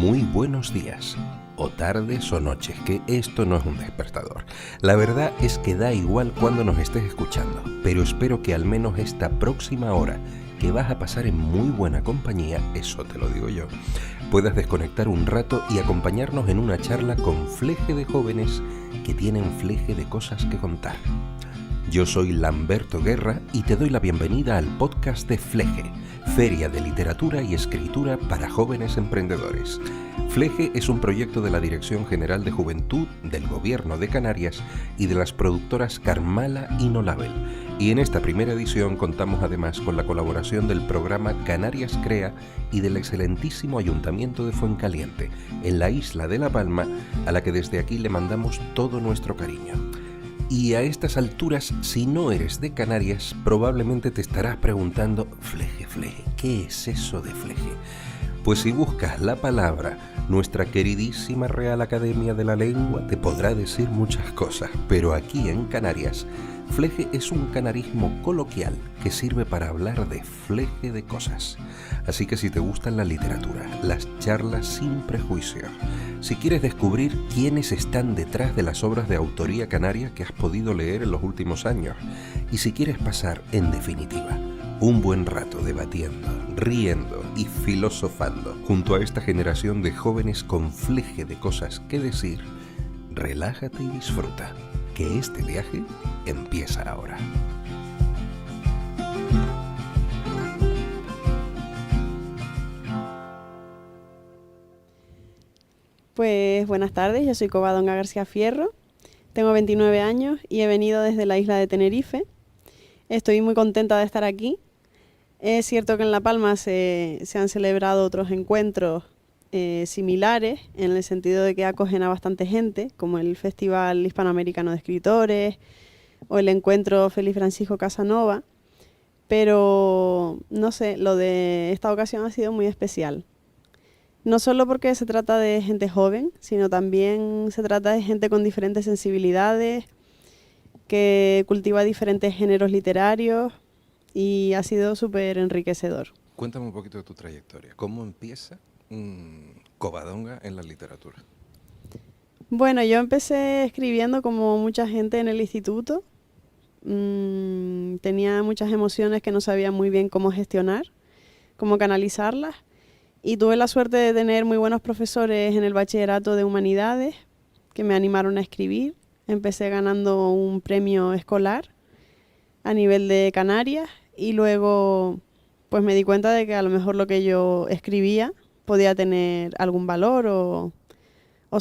Muy buenos días, o tardes o noches, que esto no es un despertador. La verdad es que da igual cuando nos estés escuchando, pero espero que al menos esta próxima hora, que vas a pasar en muy buena compañía, eso te lo digo yo, puedas desconectar un rato y acompañarnos en una charla con fleje de jóvenes que tienen fleje de cosas que contar. Yo soy Lamberto Guerra y te doy la bienvenida al podcast de Fleje, Feria de Literatura y Escritura para Jóvenes Emprendedores. Fleje es un proyecto de la Dirección General de Juventud del Gobierno de Canarias y de las productoras Karmala y Nolabel. Y en esta primera edición contamos además con la colaboración del programa Canarias Crea y del excelentísimo Ayuntamiento de Fuencaliente, en la isla de La Palma, a la que desde aquí le mandamos todo nuestro cariño. Y a estas alturas, si no eres de Canarias, probablemente te estarás preguntando, Fleje, ¿qué es eso de Fleje? Pues si buscas la palabra, nuestra queridísima Real Academia de la Lengua te podrá decir muchas cosas, pero aquí en Canarias, fleje es un canarismo coloquial que sirve para hablar de fleje de cosas. Así que si te gustan la literatura, las charlas sin prejuicios, si quieres descubrir quiénes están detrás de las obras de autoría canaria que has podido leer en los últimos años, y si quieres pasar, en definitiva, un buen rato debatiendo, riendo y filosofando junto a esta generación de jóvenes con fleje de cosas que decir, relájate y disfruta, que este viaje empieza ahora. Pues buenas tardes, yo soy Covadonga García Fierro, tengo 29 años y he venido desde la isla de Tenerife. Estoy muy contenta de estar aquí. Es cierto que en La Palma se han celebrado otros encuentros similares, en el sentido de que acogen a bastante gente, como el Festival Hispanoamericano de Escritores o el encuentro Félix Francisco Casanova, pero no sé, lo de esta ocasión ha sido muy especial. No solo porque se trata de gente joven, sino también se trata de gente con diferentes sensibilidades, que cultiva diferentes géneros literarios y ha sido súper enriquecedor. Cuéntame un poquito de tu trayectoria. ¿Cómo empieza Covadonga en la literatura? Bueno, yo empecé escribiendo como mucha gente en el instituto. Tenía muchas emociones que no sabía muy bien cómo gestionar, cómo canalizarlas. Y tuve la suerte de tener muy buenos profesores en el bachillerato de humanidades que me animaron a escribir. Empecé ganando un premio escolar a nivel de Canarias y luego pues me di cuenta de que a lo mejor lo que yo escribía podía tener algún valor o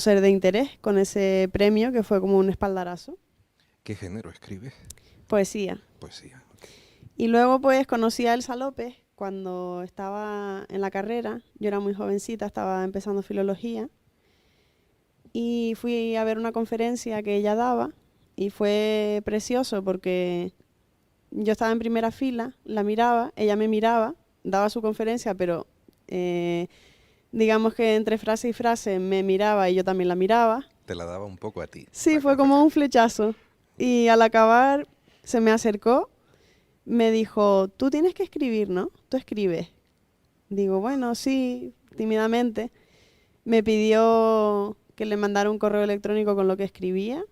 ser de interés con ese premio, que fue como un espaldarazo. ¿Qué género escribes? Poesía. Poesía, ok. Y luego pues conocí a Elsa López cuando estaba en la carrera. Yo era muy jovencita, estaba empezando filología. Y fui a ver una conferencia que ella daba y fue precioso porque yo estaba en primera fila, la miraba, ella me miraba, daba su conferencia, pero digamos que entre frase y frase me miraba y yo también la miraba. Te la daba un poco a ti. Sí, fue como un flechazo. Y al acabar se me acercó, me dijo, tú tienes que escribir, ¿no? Tú escribes. Digo, bueno, sí, tímidamente. Me pidió que le mandara un correo electrónico con lo que escribía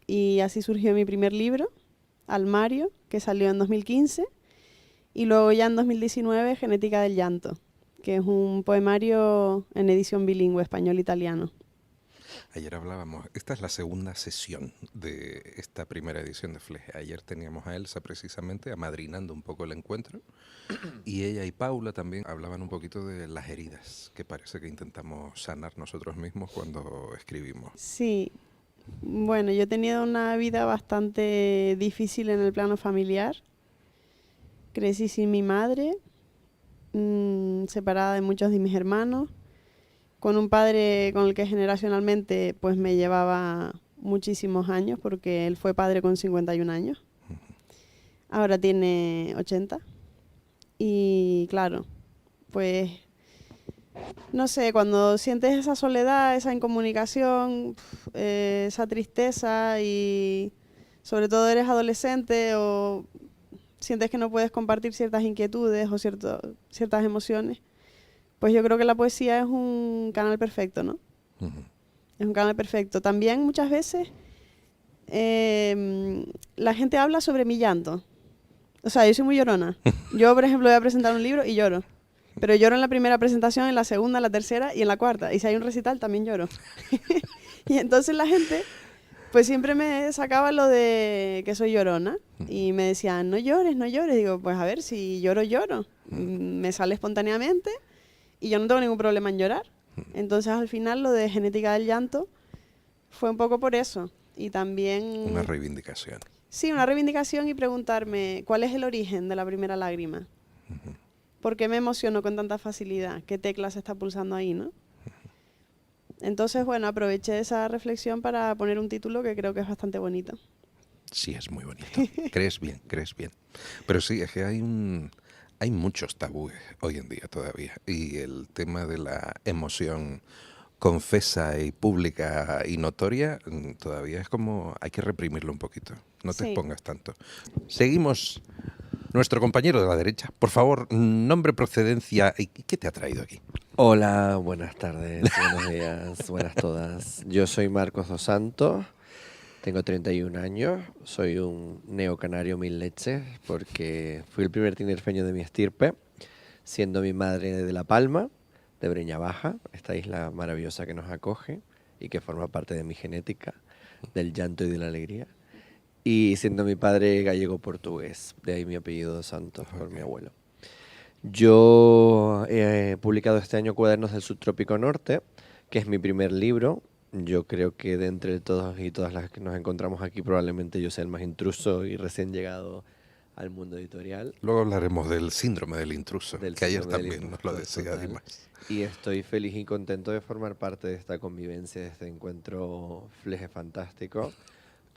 y así surgió mi primer libro, Almario, que salió en 2015, y luego ya en 2019 Genética del Llanto, que es un poemario en edición bilingüe español-italiano. Ayer hablábamos, esta es la segunda sesión de esta primera edición de Fleje. Ayer teníamos a Elsa precisamente amadrinando un poco el encuentro y ella y Paula también hablaban un poquito de las heridas que parece que intentamos sanar nosotros mismos cuando escribimos. Sí, bueno, yo he tenido una vida bastante difícil en el plano familiar. Crecí sin mi madre, separada de muchos de mis hermanos, con un padre con el que generacionalmente pues me llevaba muchísimos años, porque él fue padre con 51 años. Ahora tiene 80. Y claro, pues no sé, cuando sientes esa soledad, esa incomunicación, esa tristeza y sobre todo eres adolescente o sientes que no puedes compartir ciertas inquietudes o ciertas emociones, pues yo creo que la poesía es un canal perfecto, ¿no? Ujú. Es un canal perfecto. También muchas veces la gente habla sobre mi llanto. O sea, yo soy muy llorona. Yo, por ejemplo, voy a presentar un libro y lloro. Pero lloro en la primera presentación, en la segunda, en la tercera y en la cuarta. Y si hay un recital, también lloro. Y entonces la gente, pues siempre me sacaba lo de que soy llorona. Y me decían, no llores, no llores. Digo, pues a ver, si lloro, lloro. Me sale espontáneamente y yo no tengo ningún problema en llorar. Entonces al final lo de genética del llanto fue un poco por eso. Y también, Una reivindicación. sí, una reivindicación y preguntarme cuál es el origen de la primera lágrima. ¿Por qué me emociono con tanta facilidad? ¿Qué tecla se está pulsando ahí, no? Entonces, bueno, aproveché esa reflexión para poner un título que creo que es bastante bonito. Sí, es muy bonito. Crees bien, crees bien. Pero sí, es que hay muchos tabúes hoy en día todavía. Y el tema de la emoción confesa y pública y notoria todavía es como hay que reprimirlo un poquito. No te Sí. expongas tanto. Seguimos. Nuestro compañero de la derecha, por favor, nombre, procedencia y qué te ha traído aquí. Hola, buenas tardes, buenos días, buenas todas. Yo soy Marcos dos Santos, tengo 31 años, soy un neocanario mil leches porque fui el primer tinerfeño de mi estirpe, siendo mi madre de La Palma, de Breña Baja, esta isla maravillosa que nos acoge y que forma parte de mi genética, del llanto y de la alegría. Y siendo mi padre gallego-portugués, de ahí mi apellido dos Santos por mi abuelo. Yo he publicado este año Cuadernos del Subtrópico Norte, que es mi primer libro. Yo creo que de entre todos y todas las que nos encontramos aquí, probablemente yo sea el más intruso y recién llegado al mundo editorial. Luego hablaremos del síndrome del intruso, Del que ayer síndrome del también nos lo impostor decía total. además. Y estoy feliz y contento de formar parte de esta convivencia, de este encuentro fleje fantástico,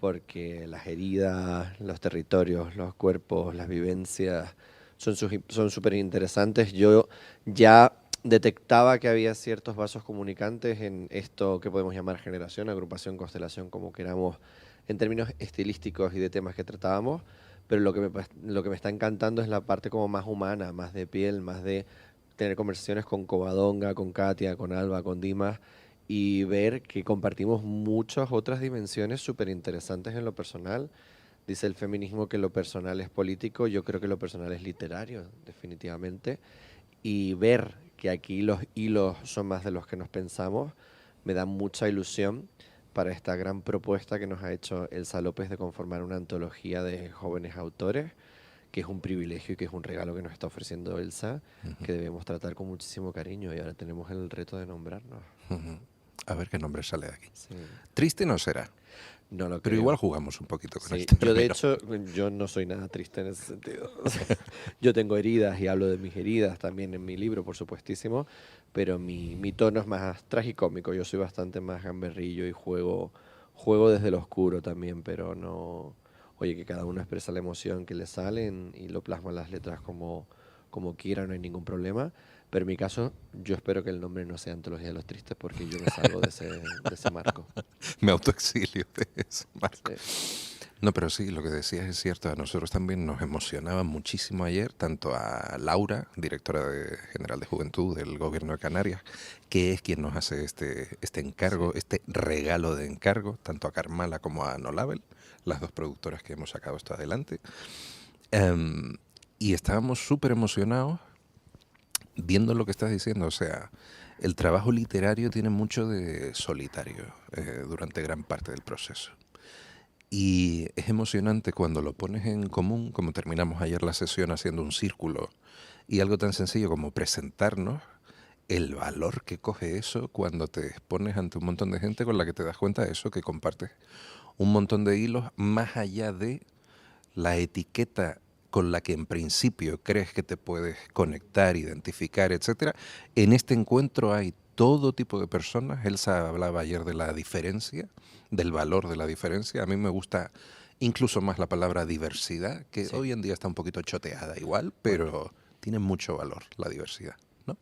porque las heridas, los territorios, los cuerpos, las vivencias son súper interesantes. Yo ya detectaba que había ciertos vasos comunicantes en esto que podemos llamar generación, agrupación, constelación, como queramos, en términos estilísticos y de temas que tratábamos, pero lo que me está encantando es la parte como más humana, más de piel, más de tener conversaciones con Covadonga, con Katia, con Alba, con Dimas, y ver que compartimos muchas otras dimensiones súper interesantes en lo personal. Dice el feminismo que lo personal es político, yo creo que lo personal es literario, definitivamente. Y ver que aquí los hilos son más de los que nos pensamos, me da mucha ilusión para esta gran propuesta que nos ha hecho Elsa López de conformar una antología de jóvenes autores, que es un privilegio y que es un regalo que nos está ofreciendo Elsa, que debemos tratar con muchísimo cariño, y ahora tenemos el reto de nombrarnos. A ver qué nombre sale de aquí. Sí. Triste no será, No lo pero creo. igual jugamos un poquito con Sí, el yo de término. hecho, yo no soy nada triste en ese sentido. Yo tengo heridas y hablo de mis heridas también en mi libro, por supuestísimo, pero mi tono es más tragicómico. Yo soy bastante más gamberrillo y juego desde lo oscuro también, pero no... Oye, que cada uno expresa la emoción que le salen y lo plasma en las letras como quiera, no hay ningún problema. Pero en mi caso, yo espero que el nombre no sea Antología de los Tristes, porque yo me salgo de ese marco. Me autoexilio de eso, Marco. Sí. No, pero sí, lo que decías es cierto. A nosotros también nos emocionaba muchísimo ayer, tanto a Laura, directora general de Juventud del Gobierno de Canarias, que es quien nos hace este encargo, Sí. este regalo de encargo, tanto a Carmala como a Nolabel, las dos productoras que hemos sacado esto adelante. Y estábamos súper emocionados viendo lo que estás diciendo. O sea, el trabajo literario tiene mucho de solitario durante gran parte del proceso. Y es emocionante cuando lo pones en común, como terminamos ayer la sesión haciendo un círculo, y algo tan sencillo como presentarnos, el valor que coge eso cuando te expones ante un montón de gente con la que te das cuenta de eso, que compartes un montón de hilos más allá de la etiqueta con la que en principio crees que te puedes conectar, identificar, etcétera. En este encuentro hay todo tipo de personas. Elsa hablaba ayer de la diferencia, del valor de la diferencia. A mí me gusta incluso más la palabra diversidad, que Sí. hoy en día está un poquito choteada igual, pero tiene mucho valor la diversidad, ¿no?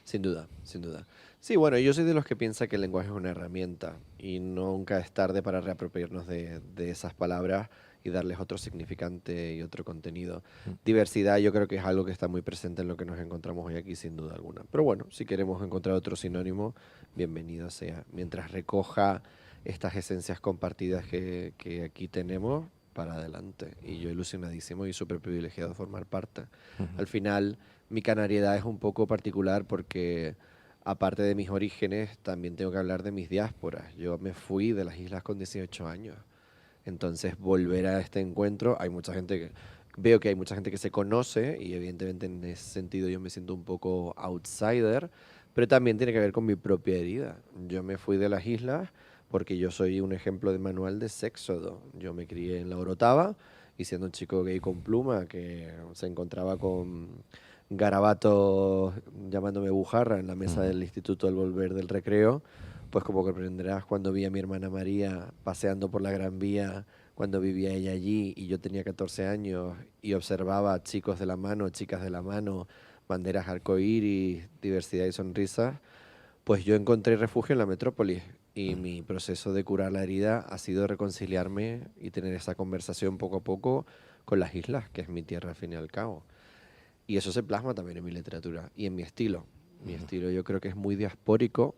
Sin duda, sin duda. Sí, bueno, yo soy de los que piensa que el lenguaje es una herramienta y nunca es tarde para reapropiarnos de esas palabras y darles otro significante y otro contenido. Diversidad yo creo que es algo que está muy presente en lo que nos encontramos hoy aquí, sin duda alguna. Pero bueno, si queremos encontrar otro sinónimo, bienvenido sea. Mientras recoja estas esencias compartidas que aquí tenemos, para adelante. Y yo ilusionadísimo y súper privilegiado de formar parte. Al final, mi canariedad es un poco particular porque, aparte de mis orígenes, también tengo que hablar de mis diásporas. Yo me fui de las islas con 18 años. Entonces, volver a este encuentro, hay mucha gente que... Veo que hay mucha gente que se conoce y evidentemente en ese sentido yo me siento un poco outsider, pero también tiene que ver con mi propia herida. Yo me fui de las islas porque yo soy un ejemplo de manual de sexodo. Yo me crié en la Orotava y siendo un chico gay con pluma que se encontraba con garabatos llamándome bujarra en la mesa del instituto al volver del recreo, pues como comprenderás, cuando vi a mi hermana María paseando por la Gran Vía, cuando vivía ella allí y yo tenía 14 años y observaba a chicos de la mano, chicas de la mano, banderas arcoíris, diversidad y sonrisas, pues yo encontré refugio en la metrópolis y mi proceso de curar la herida ha sido reconciliarme y tener esa conversación poco a poco con las islas, que es mi tierra al fin y al cabo. Y eso se plasma también en mi literatura y en mi estilo. Mi estilo yo creo que es muy diaspórico,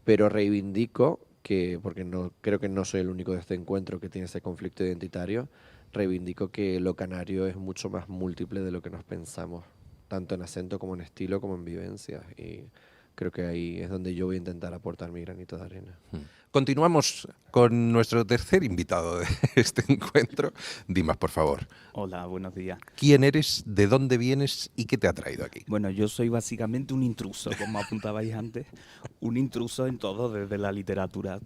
pero reivindico que, porque no, creo que no soy el único de este encuentro que tiene ese conflicto identitario, reivindico que lo canario es mucho más múltiple de lo que nos pensamos, tanto en acento como en estilo, como en vivencias. Y creo que ahí es donde yo voy a intentar aportar mi granito de arena. Continuamos con nuestro tercer invitado de este encuentro. Dimas, por favor. Hola, buenos días. ¿Quién eres, de dónde vienes y qué te ha traído aquí? Bueno, yo soy básicamente un intruso, como apuntabais antes. Un intruso en todo, desde la literatura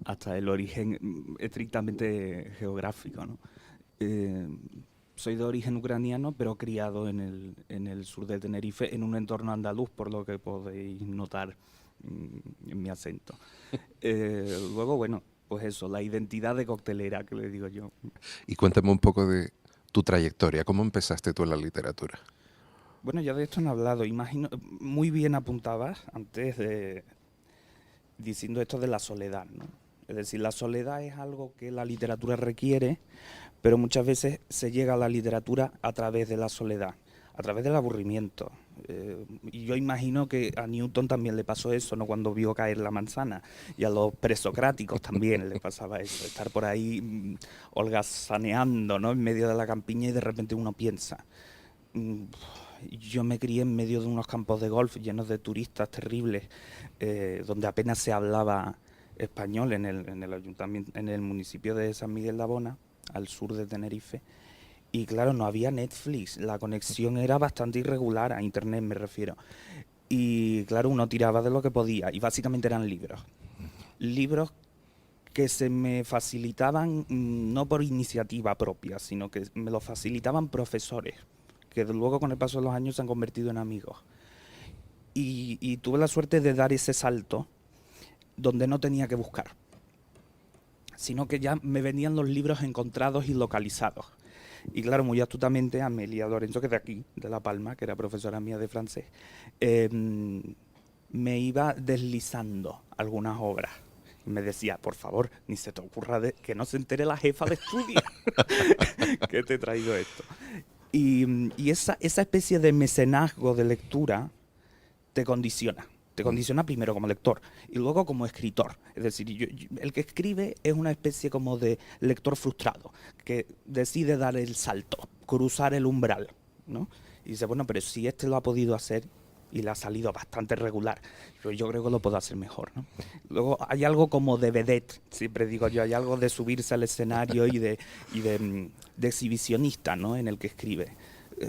hasta el origen estrictamente geográfico, ¿no? Soy de origen ucraniano, pero criado en el sur de Tenerife, en un entorno andaluz, por lo que podéis notar en mi acento. Luego, bueno, pues eso, la identidad de coctelera, que le digo yo. Y cuéntame un poco de tu trayectoria. ¿Cómo empezaste tú en la literatura? Bueno, ya de esto han hablado. Imagino, muy bien apuntabas antes diciendo esto de la soledad, ¿no? Es decir, la soledad es algo que la literatura requiere, pero muchas veces se llega a la literatura a través de la soledad, a través del aburrimiento. Y yo imagino que a Newton también le pasó eso, ¿no? Cuando vio caer la manzana. Y a los presocráticos también le pasaba eso, estar por ahí holgazaneando, ¿no? En medio de la campiña y de repente uno piensa. Yo me crié en medio de unos campos de golf llenos de turistas terribles, donde apenas se hablaba español en el ayuntamiento, en el municipio de San Miguel de Abona, al sur de Tenerife. Y claro, no había Netflix, la conexión era bastante irregular, a internet me refiero. Y claro, uno tiraba de lo que podía, y básicamente eran libros. Libros que se me facilitaban no por iniciativa propia, sino que me lo facilitaban profesores, que luego con el paso de los años se han convertido en amigos. Y tuve la suerte de dar ese salto donde no tenía que buscar, sino que ya me venían los libros encontrados y localizados. Y claro, muy astutamente Amelia Lorenzo, que es de aquí, de La Palma, que era profesora mía de francés, me iba deslizando algunas obras. Y me decía, por favor, ni se te ocurra que no se entere la jefa de estudio que te he traído esto. Y esa especie de mecenazgo de lectura te condiciona. Te condiciona primero como lector y luego como escritor. Es decir, el que escribe es una especie como de lector frustrado, que decide dar el salto, cruzar el umbral, ¿no? Y dice, bueno, pero si este lo ha podido hacer y le ha salido bastante regular, yo creo que lo puedo hacer mejor, ¿no? Luego hay algo como de vedette, siempre digo yo, hay algo de subirse al escenario y de exhibicionista, ¿no? En el que escribe.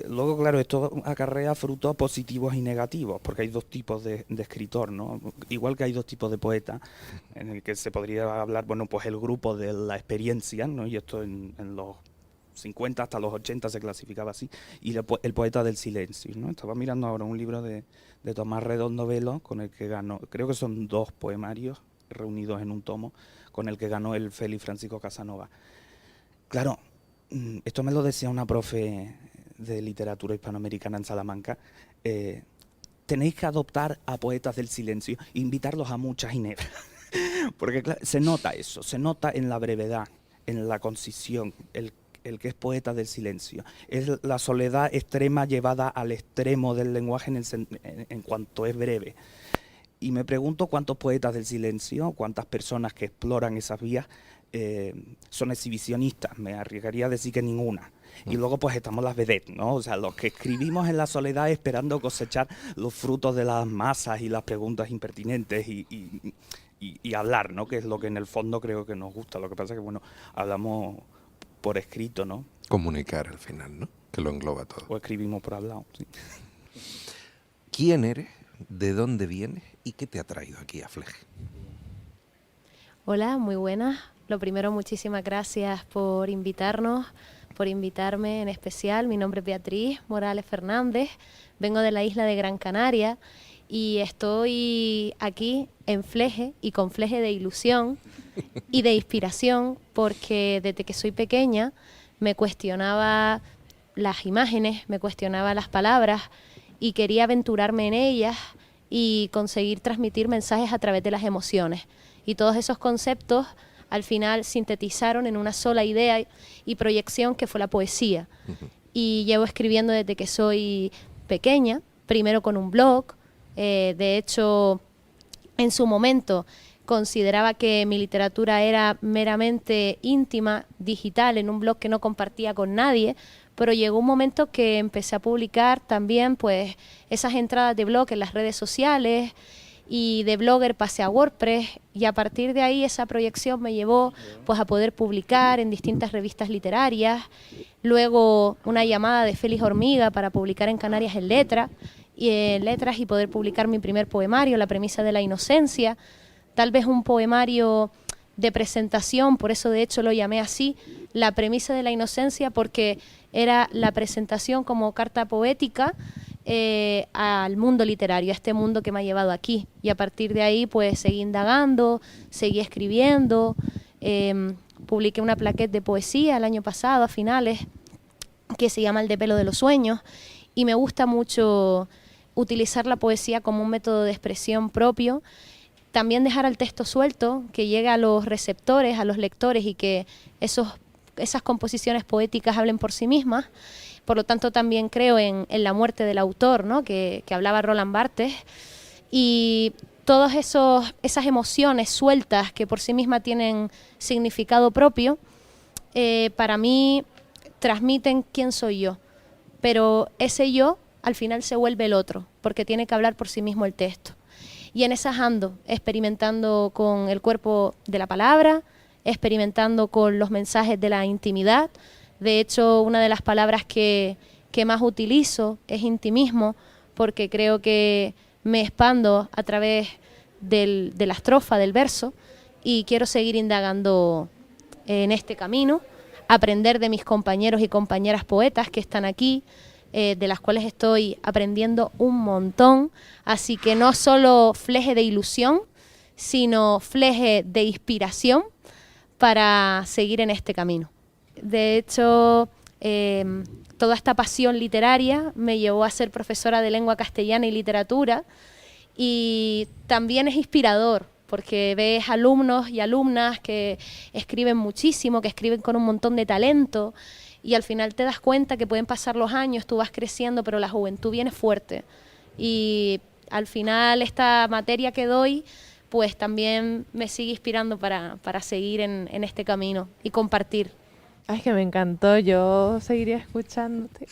Luego, claro, esto acarrea frutos positivos y negativos, porque hay dos tipos de escritor, ¿no? Igual que hay dos tipos de poeta, en el que se podría hablar, bueno, pues el grupo de la experiencia, ¿no? Y esto en los 50 hasta los 80 se clasificaba así, y el poeta del silencio, ¿no? Estaba mirando ahora un libro de Tomás Redondo Velo, con el que ganó, creo que son 2 poemarios reunidos en un tomo, con el que ganó el Félix Francisco Casanova. Claro, esto me lo decía una profe de literatura hispanoamericana en Salamanca. Tenéis que adoptar a poetas del silencio e invitarlos a muchas ginebras. Porque claro, se nota eso, se nota en la brevedad, en la concisión, el que es poeta del silencio. Es la soledad extrema llevada al extremo del lenguaje en cuanto es breve. Y me pregunto cuántos poetas del silencio, cuántas personas que exploran esas vías son exhibicionistas. Me arriesgaría a decir que ninguna. Y luego pues estamos las vedettes, ¿no? O sea, los que escribimos en la soledad esperando cosechar los frutos de las masas y las preguntas impertinentes y hablar, ¿no? Que es lo que en el fondo creo que nos gusta. Lo que pasa es que, bueno, hablamos por escrito, ¿no? Comunicar al final, ¿no? Que lo engloba todo. O escribimos por hablado, sí. ¿Quién eres? ¿De dónde vienes? ¿Y qué te ha traído aquí a Fleje? Hola, muy buenas. Lo primero, muchísimas gracias por invitarnos, por invitarme en especial. Mi nombre es Beatriz Morales Fernández, vengo de la isla de Gran Canaria y estoy aquí en Fleje y con Fleje de ilusión y de inspiración porque desde que soy pequeña me cuestionaba las imágenes, me cuestionaba las palabras y quería aventurarme en ellas y conseguir transmitir mensajes a través de las emociones. Y todos esos conceptos al final sintetizaron en una sola idea y proyección que fue la poesía. Y llevo escribiendo desde que soy pequeña, primero con un blog. De hecho, en su momento consideraba que mi literatura era meramente íntima, digital, en un blog que no compartía con nadie, pero llegó un momento que empecé a publicar también pues esas entradas de blog en las redes sociales, y de Blogger pasé a WordPress y a partir de ahí esa proyección me llevó pues a poder publicar en distintas revistas literarias, luego una llamada de Félix Hormiga para publicar en Canarias en Letras y poder publicar mi primer poemario, La premisa de la inocencia, tal vez un poemario de presentación, por eso de hecho lo llamé así, La premisa de la inocencia, porque era la presentación como carta poética al mundo literario, a este mundo que me ha llevado aquí. Y a partir de ahí pues seguí indagando, seguí escribiendo, publiqué una plaquette de poesía el año pasado, a finales, que se llama El de pelo de los sueños, y me gusta mucho utilizar la poesía como un método de expresión propio. También dejar al texto suelto, que llegue a los receptores, a los lectores, y que esas composiciones poéticas hablen por sí mismas. Por lo tanto, también creo en la muerte del autor, ¿no? que hablaba Roland Barthes. Y todas esas emociones sueltas que por sí mismas tienen significado propio, para mí transmiten quién soy yo. Pero ese yo al final se vuelve el otro, porque tiene que hablar por sí mismo el texto. Y en esas ando, experimentando con el cuerpo de la palabra, experimentando con los mensajes de la intimidad. De hecho, una de las palabras que más utilizo es intimismo, porque creo que me expando a través de la estrofa, del verso, y quiero seguir indagando en este camino, aprender de mis compañeros y compañeras poetas que están aquí, de las cuales estoy aprendiendo un montón. Así que no solo Fleje de ilusión, sino Fleje de inspiración para seguir en este camino. De hecho, toda esta pasión literaria me llevó a ser profesora de lengua castellana y literatura, y también es inspirador porque ves alumnos y alumnas que escriben muchísimo, que escriben con un montón de talento, y al final te das cuenta que pueden pasar los años, tú vas creciendo, pero la juventud viene fuerte. Y al final esta materia que doy pues también me sigue inspirando para seguir en este camino y compartir. Ay, que me encantó, yo seguiría escuchándote.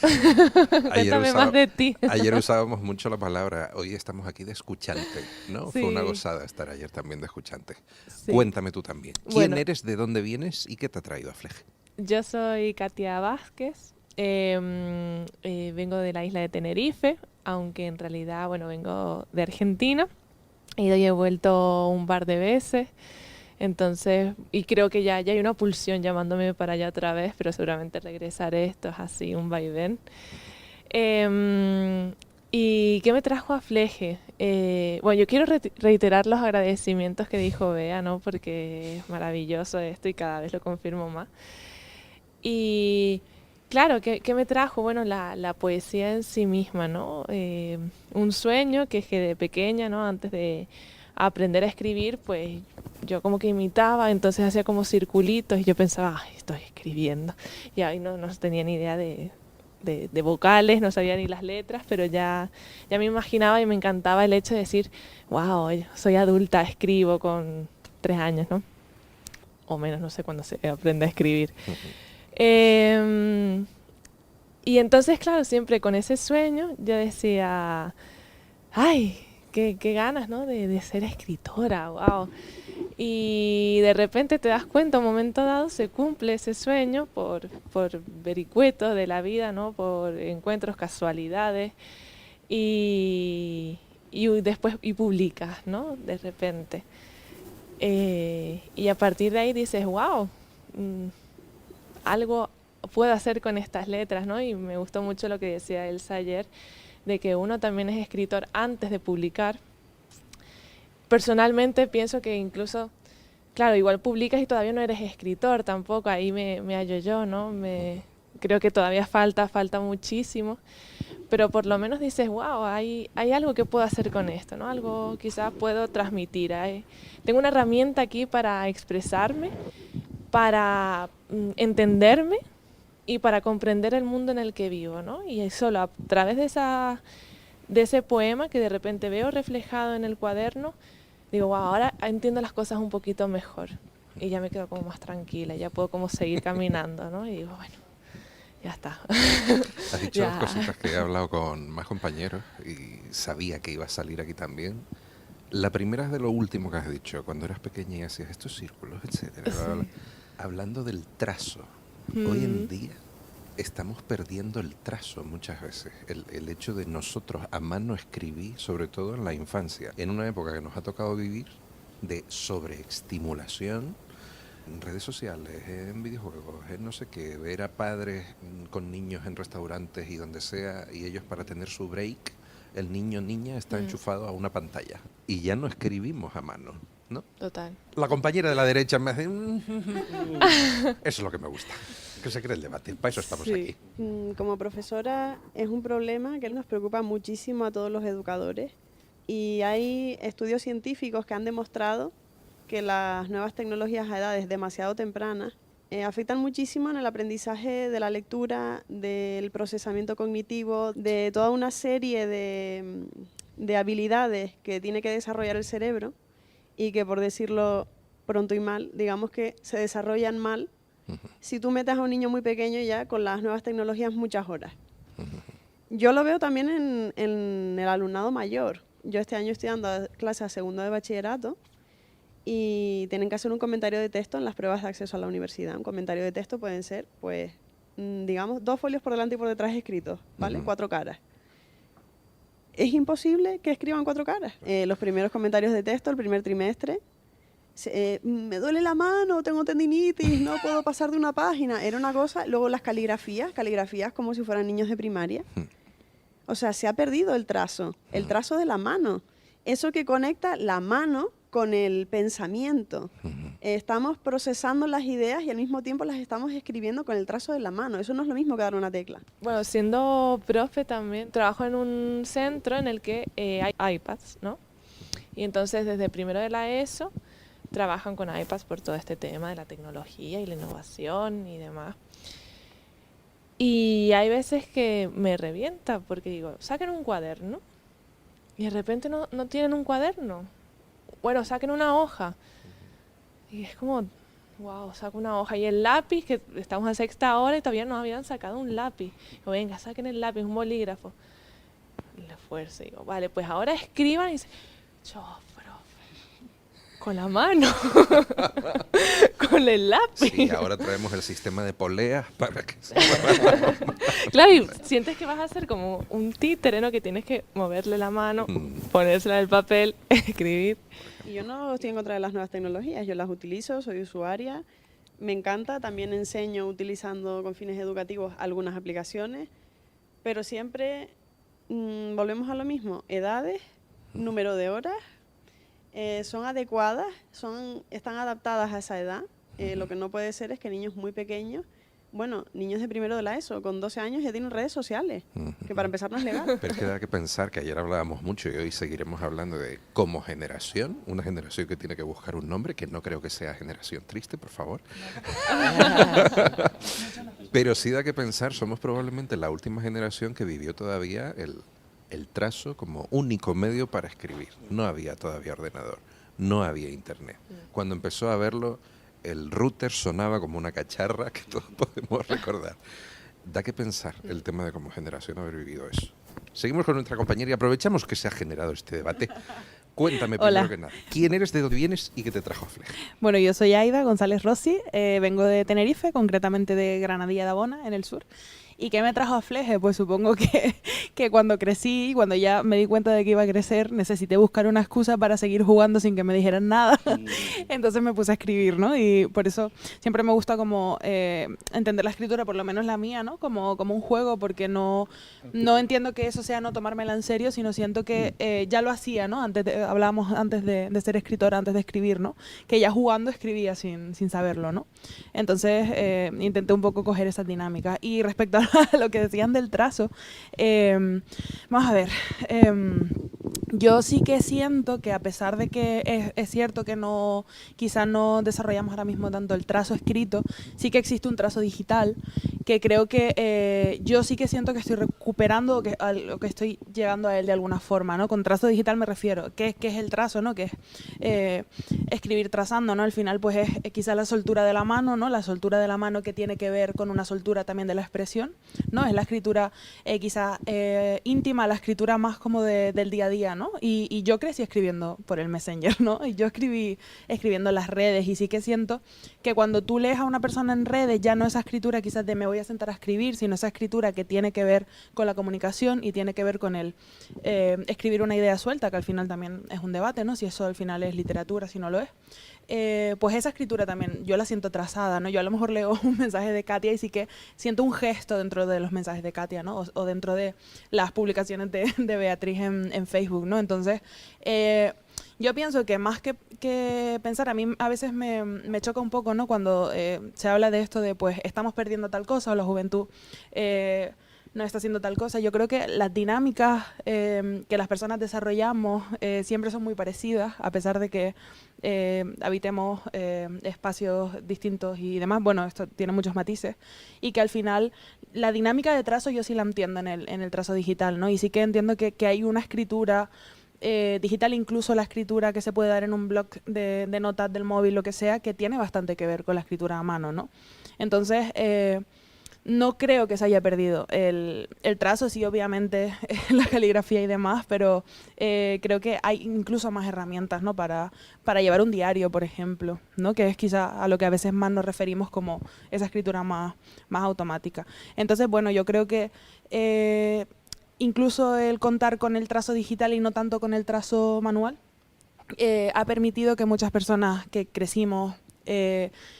Cuéntame más de ti. Ayer usábamos mucho la palabra, hoy estamos aquí de escuchante, ¿no? Sí. Fue una gozada estar ayer también de escuchante. Sí. Cuéntame tú también, ¿quién eres, de dónde vienes y qué te ha traído a Fleje? Yo soy Katia Vázquez, vengo de la isla de Tenerife, aunque en realidad, bueno, vengo de Argentina. He ido y he vuelto un par de veces. Entonces, y creo que ya hay una pulsión llamándome para allá otra vez, pero seguramente regresaré. Esto es así, un vaivén. ¿Y qué me trajo a Fleje? Bueno, yo quiero reiterar los agradecimientos que dijo Bea, ¿no? Porque es maravilloso esto y cada vez lo confirmo más. Y claro, ¿qué me trajo? Bueno, la poesía en sí misma, ¿no? Un sueño que es que de pequeña, ¿no? Antes de aprender a escribir, pues Yo como que imitaba, entonces hacía como circulitos y yo pensaba, ay, estoy escribiendo. Y ahí no tenía ni idea de vocales, no sabía ni las letras, pero ya me imaginaba y me encantaba el hecho de decir, wow, soy adulta, escribo con 3 años, ¿no? O menos, no sé cuándo se aprende a escribir. Y entonces, claro, siempre con ese sueño yo decía, ay, qué ganas, ¿no? De ser escritora, wow. Y de repente te das cuenta, un momento dado se cumple ese sueño por vericuetos de la vida, ¿no? Por encuentros, casualidades, y después publicas, ¿no? De repente. Y a partir de ahí dices, wow, algo puedo hacer con estas letras, ¿no? Y me gustó mucho lo que decía Elsa ayer, de que uno también es escritor antes de publicar. Personalmente pienso que incluso, claro, igual publicas y todavía no eres escritor tampoco, ahí me hallo yo, ¿no? Creo que todavía falta muchísimo, pero por lo menos dices, wow, hay algo que puedo hacer con esto, ¿no? Algo quizás puedo transmitir. Tengo una herramienta aquí para expresarme, para entenderme y para comprender el mundo en el que vivo, ¿no? Y solo a través de ese poema que de repente veo reflejado en el cuaderno, digo, wow, ahora entiendo las cosas un poquito mejor y ya me quedo como más tranquila, ya puedo como seguir caminando, ¿no? Y digo, bueno, ya está. Has dicho dos cositas que he hablado con más compañeros y sabía que iba a salir aquí también. La primera es de lo último que has dicho, cuando eras pequeña y hacías estos círculos, etcétera. Sí. Hablando del trazo, hoy en día estamos perdiendo el trazo muchas veces. El hecho de nosotros a mano escribir, sobre todo en la infancia, en una época que nos ha tocado vivir de sobreestimulación, en redes sociales, en videojuegos, en no sé qué, ver a padres con niños en restaurantes y donde sea, y ellos para tener su break, el niño o niña está enchufado a una pantalla. Y ya no escribimos a mano, ¿no? Total. La compañera de la derecha me hace... Eso es lo que me gusta, que se cree el debate, para eso estamos Sí. aquí. Como profesora es un problema que nos preocupa muchísimo a todos los educadores y hay estudios científicos que han demostrado que las nuevas tecnologías a edades demasiado tempranas afectan muchísimo en el aprendizaje de la lectura, del procesamiento cognitivo, de toda una serie de habilidades que tiene que desarrollar el cerebro y que, por decirlo pronto y mal, digamos que se desarrollan mal si tú metes a un niño muy pequeño ya con las nuevas tecnologías muchas horas. Yo lo veo también en el alumnado mayor. Yo este año estoy dando clases a segundo de bachillerato y tienen que hacer un comentario de texto en las pruebas de acceso a la universidad. Un comentario de texto pueden ser, pues, digamos, 2 folios por delante y por detrás escritos, ¿vale? 4 caras. Es imposible que escriban 4 caras. Los primeros comentarios de texto, el primer trimestre, me duele la mano, tengo tendinitis, no puedo pasar de una página. Era una cosa. Luego las caligrafías como si fueran niños de primaria. O sea, se ha perdido el trazo de la mano. Eso que conecta la mano con el pensamiento. Estamos procesando las ideas y al mismo tiempo las estamos escribiendo con el trazo de la mano. Eso no es lo mismo que dar una tecla. Bueno, siendo profe también, trabajo en un centro en el que hay iPads, ¿no? Y entonces desde primero de la ESO trabajan con iPads por todo este tema de la tecnología y la innovación y demás. Y hay veces que me revienta porque digo, saquen un cuaderno y de repente no tienen un cuaderno. Bueno, saquen una hoja. Y es como, wow, saco una hoja. Y el lápiz, que estamos a 6ª hora y todavía no habían sacado un lápiz. Digo, venga, saquen el lápiz, un bolígrafo. Le esfuerzo. Digo, vale, pues ahora escriban y dicen, yo, profe, con la mano, con el lápiz. Sí, ahora traemos el sistema de poleas para que se... Claro, y sientes que vas a hacer como un títere, ¿no? Que tienes que moverle la mano, ponérsela en el papel, escribir. Y yo no estoy en contra de las nuevas tecnologías, yo las utilizo, soy usuaria, me encanta, también enseño utilizando con fines educativos algunas aplicaciones, pero siempre volvemos a lo mismo, edades, número de horas, son adecuadas, están adaptadas a esa edad. Lo que no puede ser es que niños muy pequeños Bueno, niños de primero de la ESO, con 12 años ya tienen redes sociales, Ujú. que para empezar no es legal. Pero es que da que pensar que ayer hablábamos mucho y hoy seguiremos hablando de como generación, una generación que tiene que buscar un nombre, que no creo que sea generación triste, por favor. Pero sí da que pensar, somos probablemente la última generación que vivió todavía el trazo como único medio para escribir. No había todavía ordenador, no había internet. Cuando empezó a verlo, el router sonaba como una cacharra que todos podemos recordar. Da que pensar el tema de como generación haber vivido eso. Seguimos con nuestra compañera y aprovechamos que se ha generado este debate. Cuéntame Hola. primero que nada, ¿quién eres, de dónde vienes y qué te trajo a Fleje? Bueno, yo soy Aida González Rossi, vengo de Tenerife, concretamente de Granadilla de Abona, en el sur. ¿Y qué me trajo a Fleje? Pues supongo que cuando crecí, cuando ya me di cuenta de que iba a crecer, necesité buscar una excusa para seguir jugando sin que me dijeran nada. Entonces me puse a escribir, ¿no? Y por eso siempre me gusta como entender la escritura, por lo menos la mía, ¿no? Como un juego, porque no entiendo que eso sea no tomármela en serio, sino siento que ya lo hacía, ¿no? Hablábamos antes de ser escritora, antes de escribir, ¿no? Que ya jugando escribía sin saberlo, ¿no? Entonces intenté un poco coger esa dinámica. Y respecto a lo que decían del trazo, vamos a ver, yo sí que siento que a pesar de que es cierto que quizás no desarrollamos ahora mismo tanto el trazo escrito, sí que existe un trazo digital que creo que yo sí que siento que estoy recuperando o que estoy llegando a él de alguna forma, ¿no? Con trazo digital me refiero, ¿qué es el trazo, ¿no? Que es escribir trazando, ¿no? Al final pues es quizá la soltura de la mano, ¿no? La soltura de la mano que tiene que ver con una soltura también de la expresión, ¿no? Es la escritura quizá íntima, la escritura más como del día a día, ¿no? Y yo crecí escribiendo por el Messenger, ¿no? Y yo escribí escribiendo en las redes y sí que siento que cuando tú lees a una persona en redes ya no esa escritura quizás de me voy a sentar a escribir, sino esa escritura que tiene que ver con la comunicación y tiene que ver con el escribir una idea suelta, que al final también es un debate, ¿no? Si eso al final es literatura, si no lo es. Pues esa escritura también yo la siento trazada, ¿no? Yo a lo mejor leo un mensaje de Katia y sí que siento un gesto dentro de los mensajes de Katia, ¿no? O dentro de las publicaciones de Beatriz en Facebook, ¿no? Entonces, yo pienso que más que pensar, a mí a veces me choca un poco, ¿no? Cuando se habla de esto de, pues, estamos perdiendo tal cosa o la juventud no está haciendo tal cosa. Yo creo que las dinámicas que las personas desarrollamos siempre son muy parecidas, a pesar de que habitemos espacios distintos y demás. Bueno, esto tiene muchos matices. Y que al final la dinámica de trazo yo sí la entiendo en el trazo digital, ¿no? Y sí que entiendo que hay una escritura digital, incluso la escritura que se puede dar en un blog de notas del móvil, lo que sea, que tiene bastante que ver con la escritura a mano, ¿no? Entonces, no creo que se haya perdido el trazo, sí, obviamente, la caligrafía y demás, pero creo que hay incluso más herramientas, ¿no? Para llevar un diario, por ejemplo, ¿no? Que es quizá a lo que a veces más nos referimos como esa escritura más automática. Entonces, bueno, yo creo que incluso el contar con el trazo digital y no tanto con el trazo manual ha permitido que muchas personas que crecimos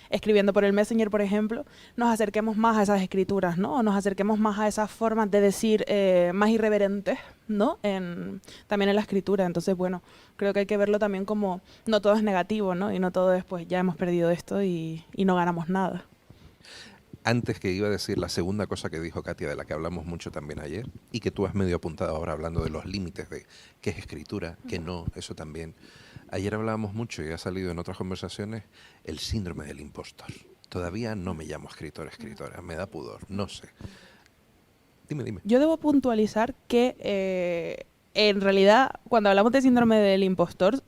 escribiendo por el Messenger, por ejemplo, nos acerquemos más a esas escrituras, ¿no? O nos acerquemos más a esas formas de decir más irreverentes, ¿no? También en la escritura. Entonces, bueno, creo que hay que verlo también como no todo es negativo, ¿no? Y no todo es, pues, ya hemos perdido esto y no ganamos nada. Antes que iba a decir la segunda cosa que dijo Katia, de la que hablamos mucho también ayer, y que tú has medio apuntado ahora hablando de los límites de qué es escritura, qué no, eso también. Ayer hablábamos mucho y ha salido en otras conversaciones el síndrome del impostor. Todavía no me llamo escritora, me da pudor, no sé. Dime. Yo debo puntualizar que en realidad cuando hablamos de síndrome del impostor,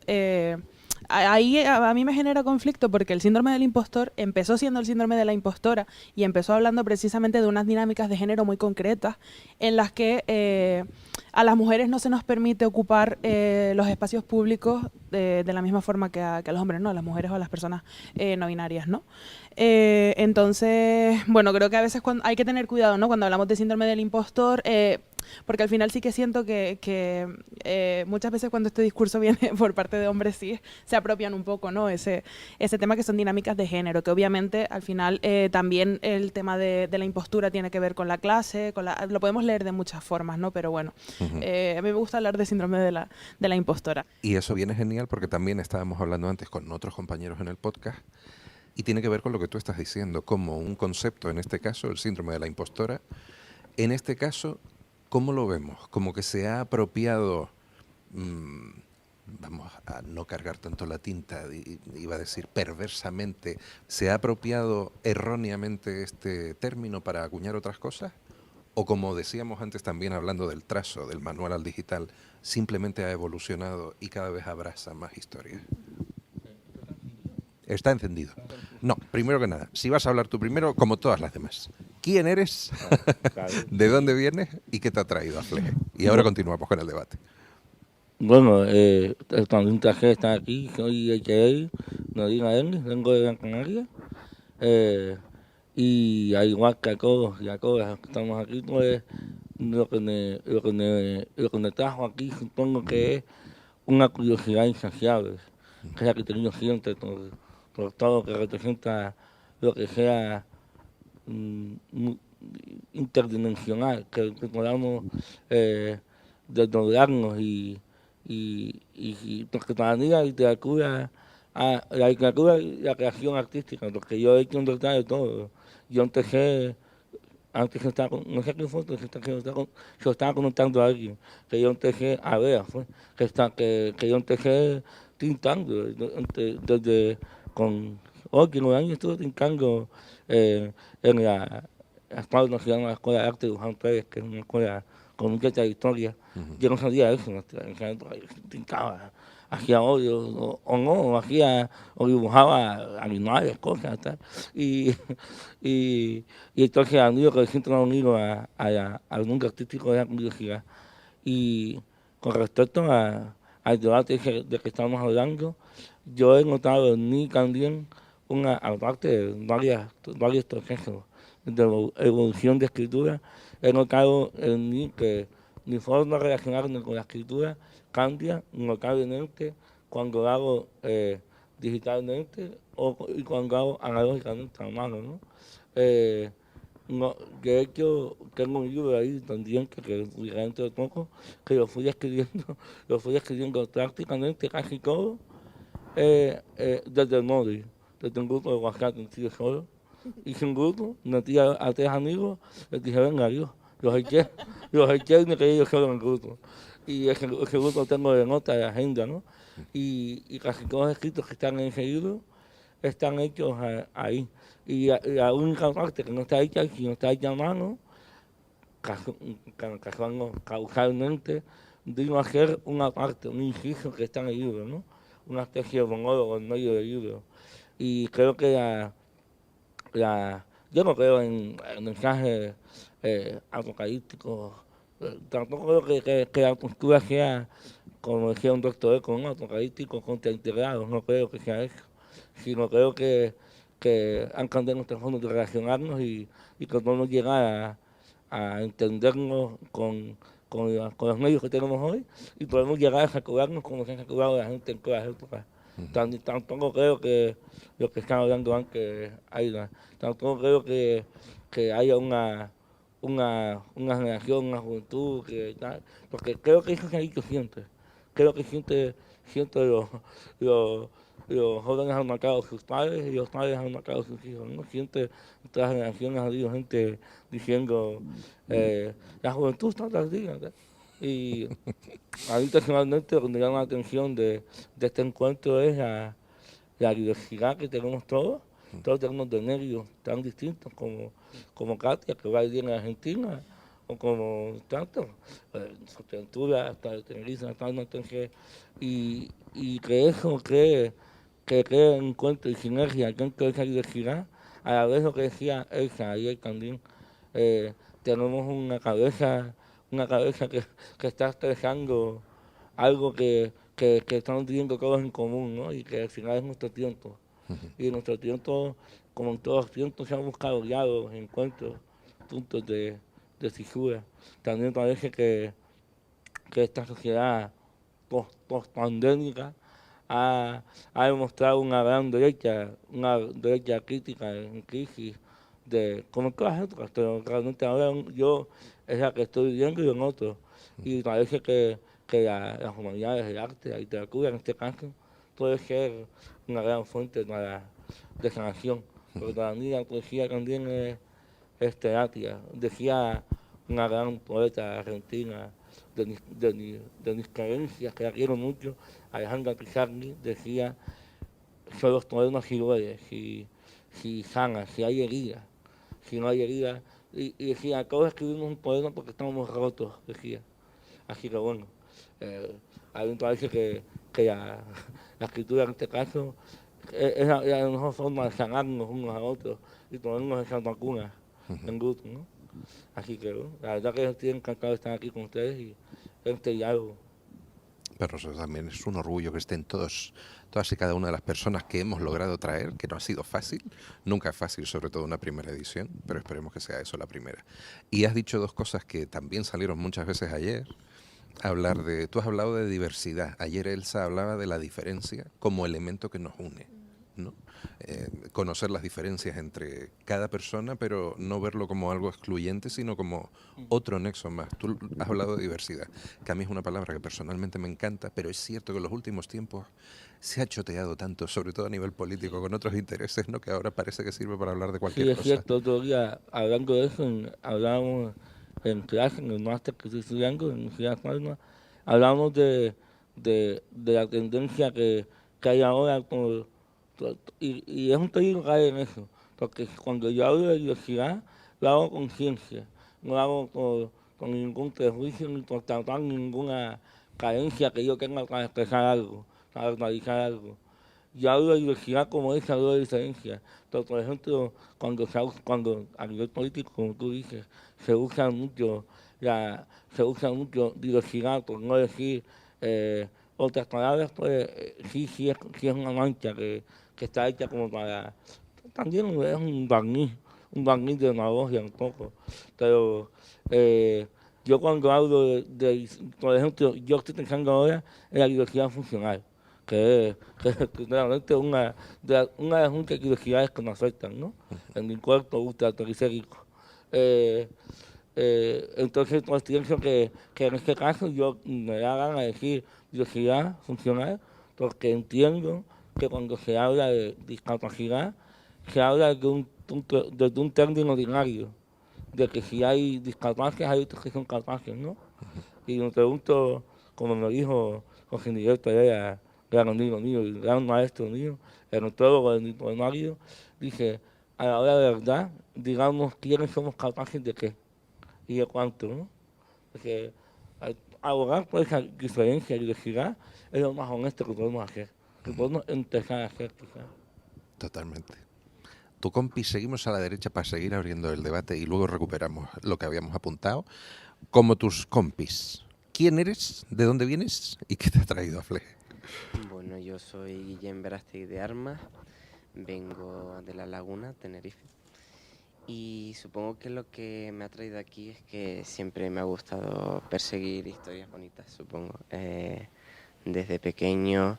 ahí a mí me genera conflicto porque el síndrome del impostor empezó siendo el síndrome de la impostora y empezó hablando precisamente de unas dinámicas de género muy concretas en las que a las mujeres no se nos permite ocupar los espacios públicos de la misma forma que a los hombres, ¿no? A las mujeres o a las personas no binarias, ¿no? Entonces, bueno, creo que a veces hay que tener cuidado, ¿no? Cuando hablamos de síndrome del impostor, porque al final sí que siento que muchas veces cuando este discurso viene por parte de hombres sí se apropian un poco, ¿no? Ese tema que son dinámicas de género, que obviamente al final también el tema de la impostura tiene que ver con la clase, lo podemos leer de muchas formas, ¿no? Pero bueno, a mí me gusta hablar de síndrome de la impostora. Y eso viene genial porque también estábamos hablando antes con otros compañeros en el podcast Y tiene que ver con lo que tú estás diciendo, como un concepto, en este caso, el síndrome de la impostora, en este caso, ¿cómo lo vemos? Como que se ha apropiado, mm, vamos a no cargar tanto la tinta, iba a decir perversamente, ¿se ha apropiado erróneamente este término para acuñar otras cosas? O como decíamos antes también hablando del trazo, del manual al digital, simplemente ha evolucionado y cada vez abraza más historias. Está encendido. No, primero que nada, si vas a hablar tú primero, como todas las demás. ¿Quién eres? Claro. ¿De dónde vienes? ¿Y qué te ha traído a Fleje? Y ahora continuamos con el debate. Bueno, también traje estar aquí, soy a.k.a. Nodina Ennis, vengo de Gran Canaria. Y al igual que a todos y a todas que estamos aquí, pues lo que me trajo aquí supongo que es una curiosidad insaciable, que es la que he tenido siempre por todo lo que representa lo que sea mm, mu- interdimensional, que podamos desdoblarnos y porque para mí la literatura y la creación artística, porque yo he hecho un verdad de todo. Yo empecé, antes que estaba, no sé qué fue, que estaba comentando a alguien, que yo empecé a ver, fue, que yo empecé tintando, desde con 8 o 9 años estuve tintando en la escuela nacional, la Escuela de Arte de Juan Pérez, que es una escuela con mucha trayectoria. Yo no sabía eso, en esa época, yo tintaba, hacía óleo o no, o dibujaba animales, cosas, tal. Y, y entonces a mí lo que siempre me ha unido al mundo artístico es la curiosidad. Y con respecto al debate de que estamos hablando, yo he notado en mí también aparte de varios procesos de evolución de escritura, he notado en mí que mi forma de relacionarme con la escritura cambia notablemente cuando lo hago digitalmente y cuando lo hago analógicamente a mano, ¿no? Eh, no, de hecho, tengo un libro ahí también que dentro de poco, que lo fui escribiendo, lo fui escribiendo prácticamente casi todo desde el móvil, desde un grupo de WhatsApp, un tío solo. Hice un grupo, metí a 3 amigos, les dije, venga, Dios, los eché y me quedé yo solo en el grupo. Y ese grupo lo tengo de nota, de agenda, ¿no? Y casi todos los escritos que están en ese libro están hechos ahí. Y la única parte que no está hecha, si no está hecha a mano, causalmente, vino a ser una parte, un inciso que está en el libro, ¿no? Una especie de monólogo en medio del libro. Y creo que yo no creo en mensajes apocalípticos. Tampoco creo que la postura sea, como decía un doctor, con un apocalíptico contraintegrado. No creo que sea eso. Sino creo que han cambiado nuestras formas de relacionarnos y que podemos llegar a entendernos con los medios que tenemos hoy y podemos llegar a sacudarnos como se han sacudado la gente en todas las épocas. Tampoco creo que lo que están hablando antes haya, tampoco creo que haya una generación, una juventud, porque creo que eso se ha dicho siempre. Creo que siempre los jóvenes han marcado a sus padres y los padres han marcado a sus hijos, ¿no? Siempre otras generaciones ha habido gente diciendo, la juventud está tardía, ¿no? Y a mí personalmente lo que me llama la atención de este encuentro es la diversidad que tenemos todos tenemos de medios tan distintos como Katia, que va a vivir en Argentina, o como tantos, Fuerteventura, hasta Tenerife, hasta entonces, y que eso que crea encuentro y sinergia dentro de esa diversidad, a la vez lo que decía Elsa ayer también, tenemos una cabeza que está expresando algo que estamos viviendo todos en común, ¿no? Y que al final es nuestro tiempo. Y en nuestro tiempo, como en todos los tiempos, se han buscado diálogos, encuentros, puntos de fisura. También parece que esta sociedad post-pandémica ha demostrado una derecha crítica en crisis, como en todas las épocas, pero realmente ahora yo es la que estoy viviendo y en otros. Y parece que las humanidades, el arte, la literatura en este caso, puede ser una gran fuente de sanación. Porque para mí la poesía también es terapia. Decía una gran poeta argentina de mis creencias, que la quiero mucho, Alejandra Pizarnik, decía: son los poemas si duele, si sana, si hay herida, si no hay herida. Y decía: todos escribimos un poema porque estamos rotos, decía. Así que bueno, a mí me parece que la escritura en este caso es la mejor forma de sanarnos unos a otros y ponernos esas vacunas en grupo, ¿no? Así que bueno, la verdad que estoy encantado de estar aquí con ustedes y en este diálogo. Pero eso también es un orgullo que estén todas y cada una de las personas que hemos logrado traer, que no ha sido fácil, nunca es fácil, sobre todo una primera edición, pero esperemos que sea eso la primera. Y has dicho dos cosas que también salieron muchas veces ayer. Tú has hablado de diversidad. Ayer Elsa hablaba de la diferencia como elemento que nos une, ¿no? Conocer las diferencias entre cada persona, pero no verlo como algo excluyente, sino como otro nexo más. Tú has hablado de diversidad, que a mí es una palabra que personalmente me encanta, pero es cierto que en los últimos tiempos se ha choteado tanto, sobre todo a nivel político, con otros intereses, ¿no? Que ahora parece que sirve para hablar de cualquier Sí, es cosa. cierto, otro día hablando de eso, hablábamos en clase, en el máster que estoy estudiando, en Ciudad Palma, hablamos de la tendencia que hay ahora, y es un peligro caer en eso, porque cuando yo hablo de diversidad, lo hago con ciencia, no lo hago con ningún prejuicio ni por tratar ninguna carencia que yo tenga para expresar algo, para verbalizar algo. Yo hablo de diversidad como es, hablo de diferencia. Pero, por ejemplo, cuando a nivel político, como tú dices, se usa mucho diversidad, por no decir otras palabras, pues sí es una mancha que está hecha como para... También es un barniz de demagogia un poco. Pero yo cuando hablo por ejemplo, yo estoy pensando ahora en la diversidad funcional, que es realmente una de las muchas diversidades que nos afectan, ¿no? En mi cuerpo ultratriglicérico. Entonces, pues pienso que en este caso yo me da gana de decir diversidad funcional, porque entiendo que cuando se habla de discapacidad, se habla desde un término ordinario, de que si hay discapaces, hay otros que son capaces, ¿no? Y me pregunto, como me dijo José Miguel Pereira, gran amigo mío y gran maestro mío, el nutrólogo de mi poemario, dice: a la hora de verdad, digamos quiénes somos capaces de qué y de cuánto, ¿no? Porque abogar por esa diferencia y diversidad es lo más honesto que podemos hacer, que podemos empezar a hacer quizás. Totalmente. Tu compi, seguimos a la derecha para seguir abriendo el debate y luego recuperamos lo que habíamos apuntado. Como tus compis, ¿quién eres? ¿De dónde vienes? ¿Y qué te ha traído a Fleje? Bueno, yo soy Guillem Verástegui de Armas, vengo de La Laguna, Tenerife. Y supongo que lo que me ha traído aquí es que siempre me ha gustado perseguir historias bonitas, supongo. Desde pequeño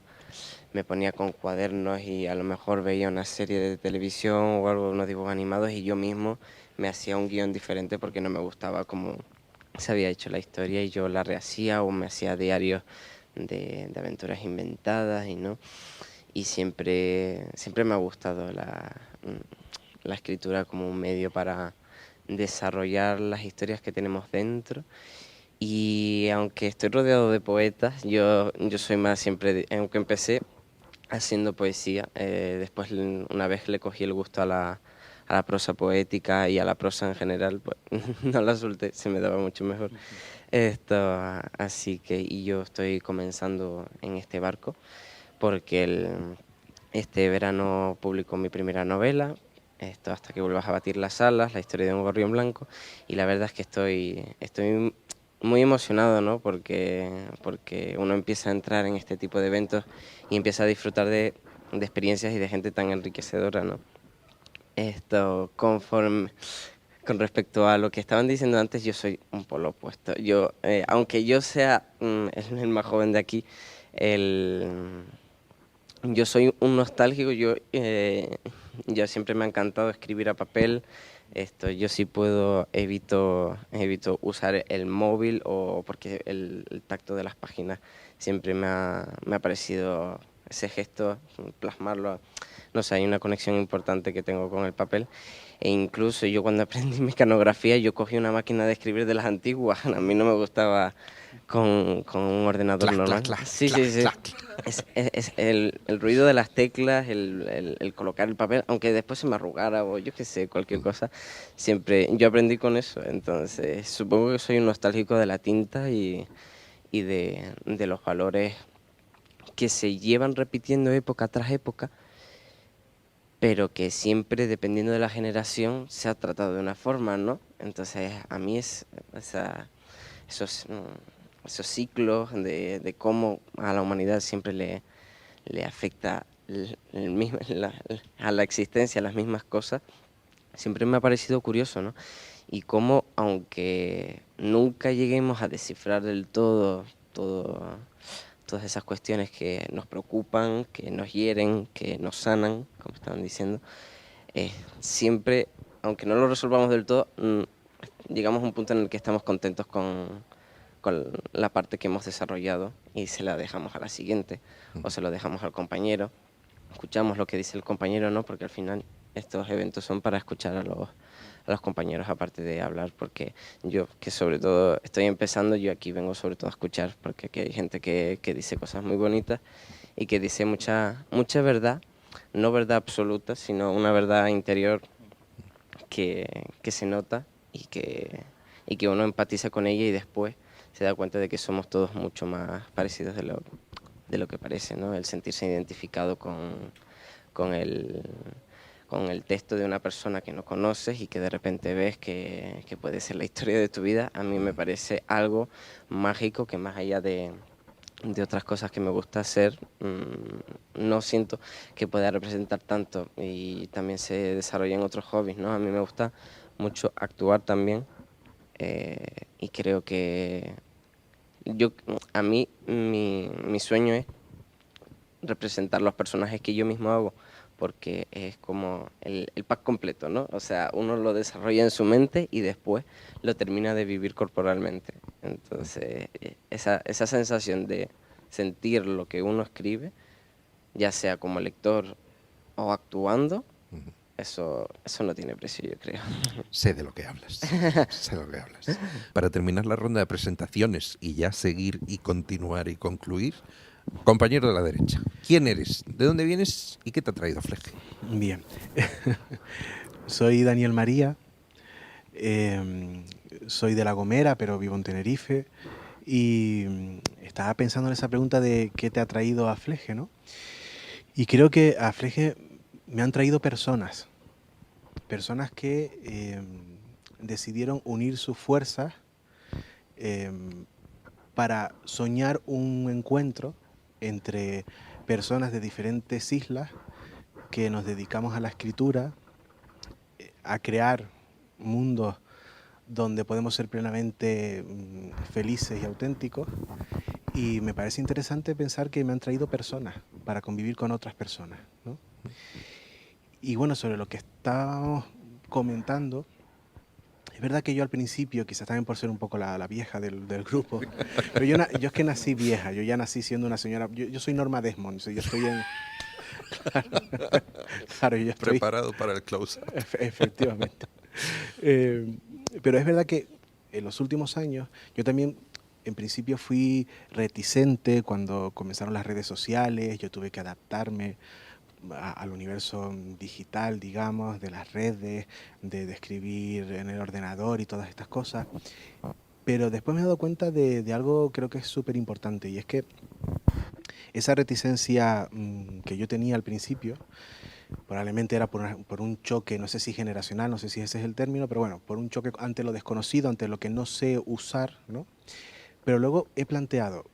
me ponía con cuadernos y a lo mejor veía una serie de televisión o algo, unos dibujos animados, y yo mismo me hacía un guión diferente porque no me gustaba cómo se había hecho la historia, y yo la rehacía o me hacía diarios de aventuras inventadas, y siempre me ha gustado la escritura como un medio para desarrollar las historias que tenemos dentro. Y aunque estoy rodeado de poetas, yo soy más siempre, aunque empecé haciendo poesía, después una vez le cogí el gusto a la prosa poética y a la prosa en general, pues no la solté, se me daba mucho mejor. Así que y yo estoy comenzando en este barco porque este verano publico mi primera novela, Hasta que vuelvas a batir las alas, la historia de un gorrión blanco, y la verdad es que estoy muy emocionado, ¿no? Porque uno empieza a entrar en este tipo de eventos y empieza a disfrutar de experiencias y de gente tan enriquecedora, ¿no? Con respecto a lo que estaban diciendo antes, yo soy un polo opuesto. Aunque yo sea el más joven de aquí, yo soy un nostálgico. Yo siempre me ha encantado escribir a papel. Yo sí puedo, evito usar el móvil, porque el tacto de las páginas siempre me ha parecido ese gesto, plasmarlo, no sé, hay una conexión importante que tengo con el papel. E incluso yo cuando aprendí mecanografía, yo cogí una máquina de escribir de las antiguas, a mí no me gustaba con un ordenador normal. Sí, sí, sí. Es el ruido de las teclas, el colocar el papel, aunque después se me arrugara o yo qué sé, cualquier cosa, siempre yo aprendí con eso. Entonces, supongo que soy un nostálgico de la tinta y de los valores que se llevan repitiendo época tras época, pero que siempre, dependiendo de la generación, se ha tratado de una forma, ¿no? Entonces, a mí esos, esos ciclos de cómo a la humanidad siempre le afecta a la existencia las mismas cosas, siempre me ha parecido curioso, ¿no? Y cómo, aunque nunca lleguemos a descifrar del todo todas esas cuestiones que nos preocupan, que nos hieren, que nos sanan, como estaban diciendo, siempre, aunque no lo resolvamos del todo, llegamos a un punto en el que estamos contentos con la parte que hemos desarrollado y se la dejamos a la siguiente o se lo dejamos al compañero. Escuchamos lo que dice el compañero, ¿no? Porque al final estos eventos son para escuchar a los compañeros, aparte de hablar, porque yo, que sobre todo estoy empezando, yo aquí vengo sobre todo a escuchar, porque aquí hay gente que dice cosas muy bonitas y que dice mucha verdad, no verdad absoluta, sino una verdad interior que se nota y que uno empatiza con ella y después se da cuenta de que somos todos mucho más parecidos de lo que parece, ¿no? El sentirse identificado con el texto de una persona que no conoces y que de repente ves que puede ser la historia de tu vida, a mí me parece algo mágico que más allá de otras cosas que me gusta hacer, no siento que pueda representar tanto y también se desarrolla en otros hobbies, ¿no? A mí me gusta mucho actuar también y creo que a mí mi sueño es representar los personajes que yo mismo hago, porque es como el pack completo, ¿no? O sea, uno lo desarrolla en su mente y después lo termina de vivir corporalmente. Entonces, esa sensación de sentir lo que uno escribe, ya sea como lector o actuando, eso no tiene precio, yo creo. Sé de lo que hablas. Sé de lo que hablas. Para terminar la ronda de presentaciones y ya seguir y continuar y concluir, compañero de la derecha, ¿quién eres? ¿De dónde vienes? ¿Y qué te ha traído a Fleje? Bien. Soy Daniel María. Soy de La Gomera, pero vivo en Tenerife. Y estaba pensando en esa pregunta de qué te ha traído a Fleje, ¿no? Y creo que a Fleje me han traído personas que decidieron unir sus fuerzas para soñar un encuentro entre personas de diferentes islas que nos dedicamos a la escritura, a crear mundos donde podemos ser plenamente felices y auténticos. Y me parece interesante pensar que me han traído personas para convivir con otras personas, ¿no? Y bueno, sobre lo que estábamos comentando, es verdad que yo al principio, quizás también por ser un poco la vieja del grupo, pero yo es que nací vieja, yo ya nací siendo una señora, yo soy Norma Desmond, yo estoy en... Claro, yo estoy... Preparado para el close-up. Efectivamente. Pero es verdad que en los últimos años yo también en principio fui reticente cuando comenzaron las redes sociales, yo tuve que adaptarme al universo digital, digamos, de las redes, de escribir en el ordenador y todas estas cosas. Pero después me he dado cuenta de algo creo que es súper importante, y es que esa reticencia que yo tenía al principio, probablemente era por un choque, no sé si generacional, no sé si ese es el término, pero bueno, por un choque ante lo desconocido, ante lo que no sé usar, ¿no? Pero luego he planteado,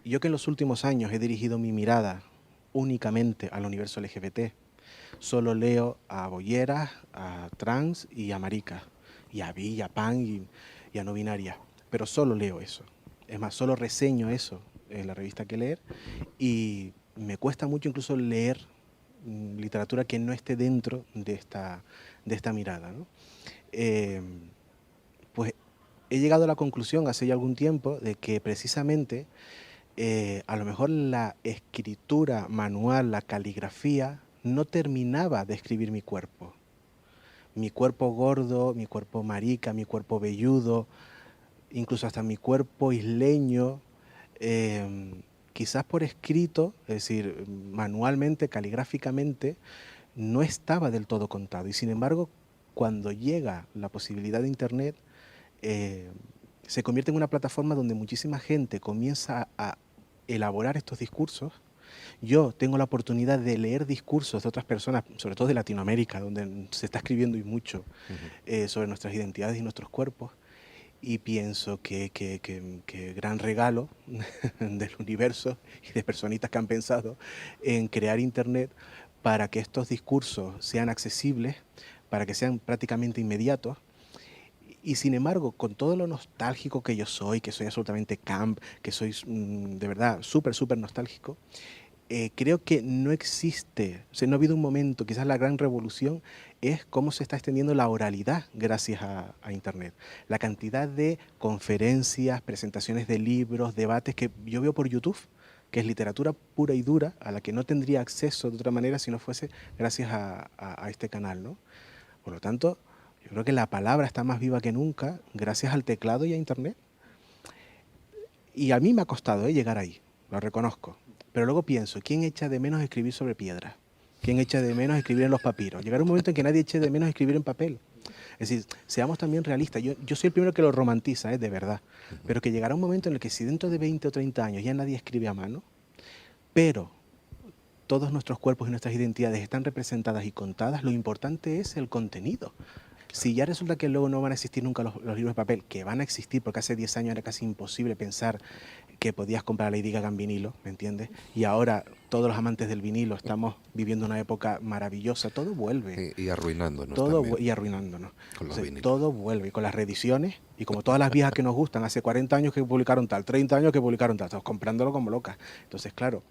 yo que en los últimos años he dirigido mi mirada únicamente al universo LGBT, solo leo a bolleras, a trans y a maricas, y a bi, y a pan y a no binaria, pero solo leo eso. Es más, solo reseño eso en la revista que leer, y me cuesta mucho incluso leer literatura que no esté dentro de esta mirada, ¿no? Pues he llegado a la conclusión hace ya algún tiempo de que precisamente a lo mejor la escritura manual, la caligrafía, no terminaba de escribir mi cuerpo. Mi cuerpo gordo, mi cuerpo marica, mi cuerpo velludo, incluso hasta mi cuerpo isleño, quizás por escrito, es decir, manualmente, caligráficamente, no estaba del todo contado. Y sin embargo, cuando llega la posibilidad de Internet, se convierte en una plataforma donde muchísima gente comienza a elaborar estos discursos. Yo tengo la oportunidad de leer discursos de otras personas, sobre todo de Latinoamérica, donde se está escribiendo y mucho sobre nuestras identidades y nuestros cuerpos, y pienso que gran regalo del universo y de personitas que han pensado en crear Internet para que estos discursos sean accesibles, para que sean prácticamente inmediatos. Y sin embargo, con todo lo nostálgico que yo soy, que soy absolutamente camp, que soy de verdad súper nostálgico, creo que no existe, o sea, no ha habido un momento, quizás la gran revolución es cómo se está extendiendo la oralidad gracias a Internet. La cantidad de conferencias, presentaciones de libros, debates que yo veo por YouTube, que es literatura pura y dura, a la que no tendría acceso de otra manera si no fuese gracias a este canal, ¿no? Por lo tanto, yo creo que la palabra está más viva que nunca gracias al teclado y a Internet. Y a mí me ha costado llegar ahí, lo reconozco. Pero luego pienso, ¿quién echa de menos escribir sobre piedra? ¿Quién echa de menos escribir en los papiros? Llegará un momento en que nadie eche de menos escribir en papel. Es decir, seamos también realistas. Yo soy el primero que lo romantiza, de verdad. Pero que llegará un momento en el que si dentro de 20 o 30 años ya nadie escribe a mano, pero todos nuestros cuerpos y nuestras identidades están representadas y contadas, lo importante es el contenido. Si ya resulta que luego no van a existir nunca los libros de papel, que van a existir porque hace 10 años era casi imposible pensar que podías comprar Lady Gaga en vinilo, ¿me entiendes? Y ahora todos los amantes del vinilo estamos viviendo una época maravillosa, todo vuelve. Y arruinándonos todo también. Y arruinándonos. Con los vinilos. Todo vuelve, y con las reediciones, y como todas las viejas que nos gustan, hace 40 años que publicaron tal, 30 años que publicaron tal, estamos comprándolo como locas. Entonces, claro,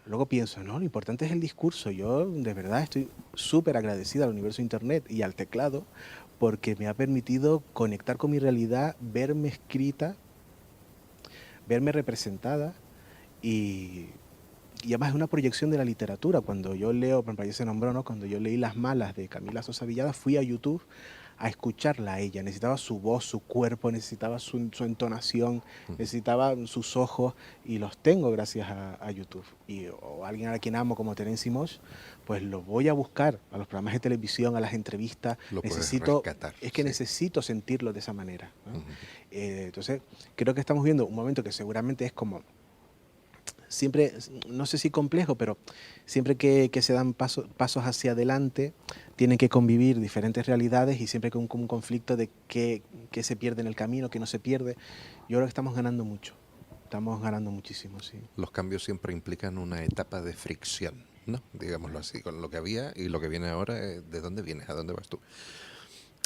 luego pienso, no, lo importante es el discurso. Yo de verdad estoy súper agradecida al universo Internet y al teclado porque me ha permitido conectar con mi realidad, verme escrita, verme representada y además es una proyección de la literatura. Cuando yo leo, por ejemplo, ayer se nombró, ¿no? Cuando yo leí Las Malas de Camila Sosa Villada, fui a YouTube a escucharla a ella. Necesitaba su voz, su cuerpo, necesitaba su entonación, necesitaba sus ojos, y los tengo gracias a YouTube. O alguien a quien amo como Terence Mosh, pues lo voy a buscar a los programas de televisión, a las entrevistas. Necesito sentirlo de esa manera, ¿no? Entonces, creo que estamos viendo un momento que seguramente es como siempre, no sé si complejo, pero siempre que se dan pasos hacia adelante, tienen que convivir diferentes realidades y siempre con un conflicto de qué se pierde en el camino, qué no se pierde. Yo creo que estamos ganando mucho, estamos ganando muchísimo, sí. Los cambios siempre implican una etapa de fricción, ¿no? Digámoslo así, con lo que había y lo que viene ahora, ¿de dónde vienes? ¿A dónde vas tú?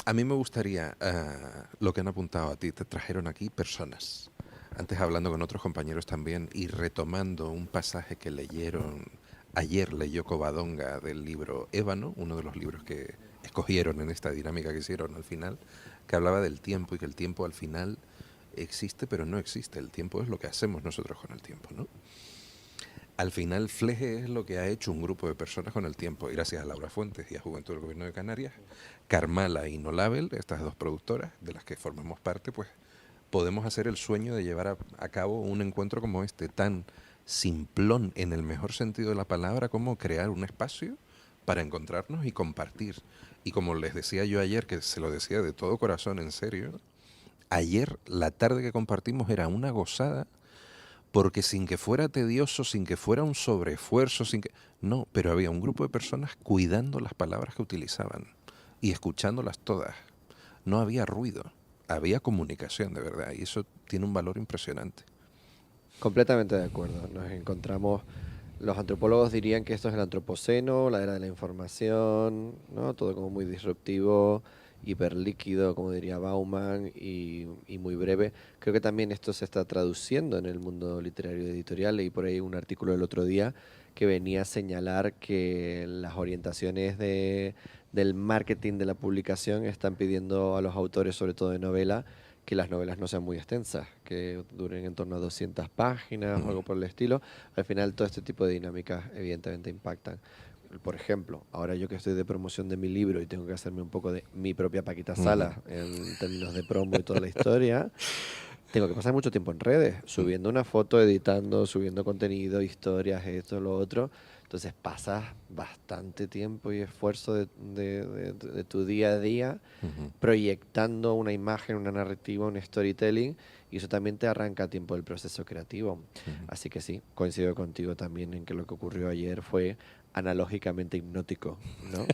A mí me gustaría, lo que han apuntado a ti, te trajeron aquí personas. Antes hablando con otros compañeros también y retomando un pasaje que leyeron, ayer leyó Covadonga del libro Ébano, uno de los libros que escogieron en esta dinámica que hicieron al final, que hablaba del tiempo y que el tiempo al final existe pero no existe. El tiempo es lo que hacemos nosotros con el tiempo, ¿no? Al final Fleje es lo que ha hecho un grupo de personas con el tiempo, y gracias a Laura Fuentes y a Juventud del Gobierno de Canarias, Carmala y Nolabel, estas dos productoras de las que formamos parte, pues podemos hacer el sueño de llevar a cabo un encuentro como este, tan simplón en el mejor sentido de la palabra, como crear un espacio para encontrarnos y compartir. Y como les decía yo ayer, que se lo decía de todo corazón, en serio, ayer la tarde que compartimos era una gozada, porque sin que fuera tedioso, sin que fuera un sobreesfuerzo, no, pero había un grupo de personas cuidando las palabras que utilizaban y escuchándolas todas. No había ruido. Había comunicación, de verdad, y eso tiene un valor impresionante. Completamente de acuerdo. Nos encontramos, los antropólogos dirían que esto es el antropoceno, la era de la información, ¿no? Todo como muy disruptivo, hiperlíquido, como diría Bauman, y muy breve. Creo que también esto se está traduciendo en el mundo literario y editorial. Leí por ahí un artículo el otro día que venía a señalar que las orientaciones del marketing de la publicación están pidiendo a los autores, sobre todo de novela, que las novelas no sean muy extensas, que duren en torno a 200 páginas o algo por el estilo. Al final todo este tipo de dinámicas evidentemente impactan. Por ejemplo, ahora yo que estoy de promoción de mi libro y tengo que hacerme un poco de mi propia Paquita Salas en términos de promo y toda la historia, tengo que pasar mucho tiempo en redes, subiendo una foto, editando, subiendo contenido, historias, esto, lo otro. Entonces pasas bastante tiempo y esfuerzo de tu día a día proyectando una imagen, una narrativa, un storytelling, y eso también te arranca tiempo del proceso creativo. Así que sí, coincido contigo también en que lo que ocurrió ayer fue analógicamente hipnótico, ¿no?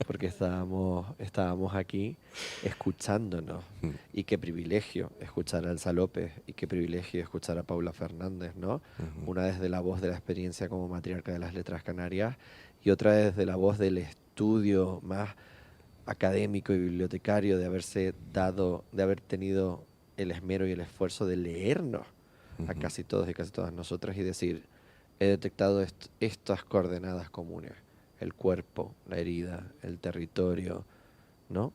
Porque estábamos aquí escuchándonos. Y qué privilegio escuchar a Elsa López, y qué privilegio escuchar a Paula Fernández, ¿no? Una desde la voz de la experiencia como matriarca de las letras canarias, y otra desde la voz del estudio más académico y bibliotecario, de haber tenido el esmero y el esfuerzo de leernos a casi todos y casi todas nosotras y decir, he detectado estas coordenadas comunes: el cuerpo, la herida, el territorio, ¿no?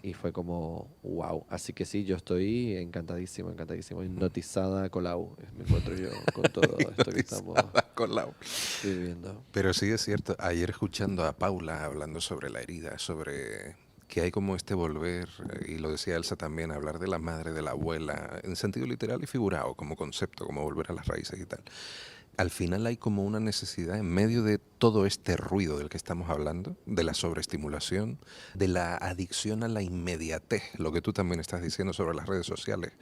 Y fue como, wow. Así que sí, yo estoy encantadísimo, hipnotizada Colau. Me encuentro yo con todo esto que estamos viviendo. Pero sí es cierto, ayer escuchando a Paula hablando sobre la herida, sobre que hay como este volver, y lo decía Elsa también, hablar de la madre, de la abuela, en sentido literal y figurado, como concepto, como volver a las raíces y tal. Al final hay como una necesidad en medio de todo este ruido del que estamos hablando, de la sobreestimulación, de la adicción a la inmediatez, lo que tú también estás diciendo sobre las redes sociales,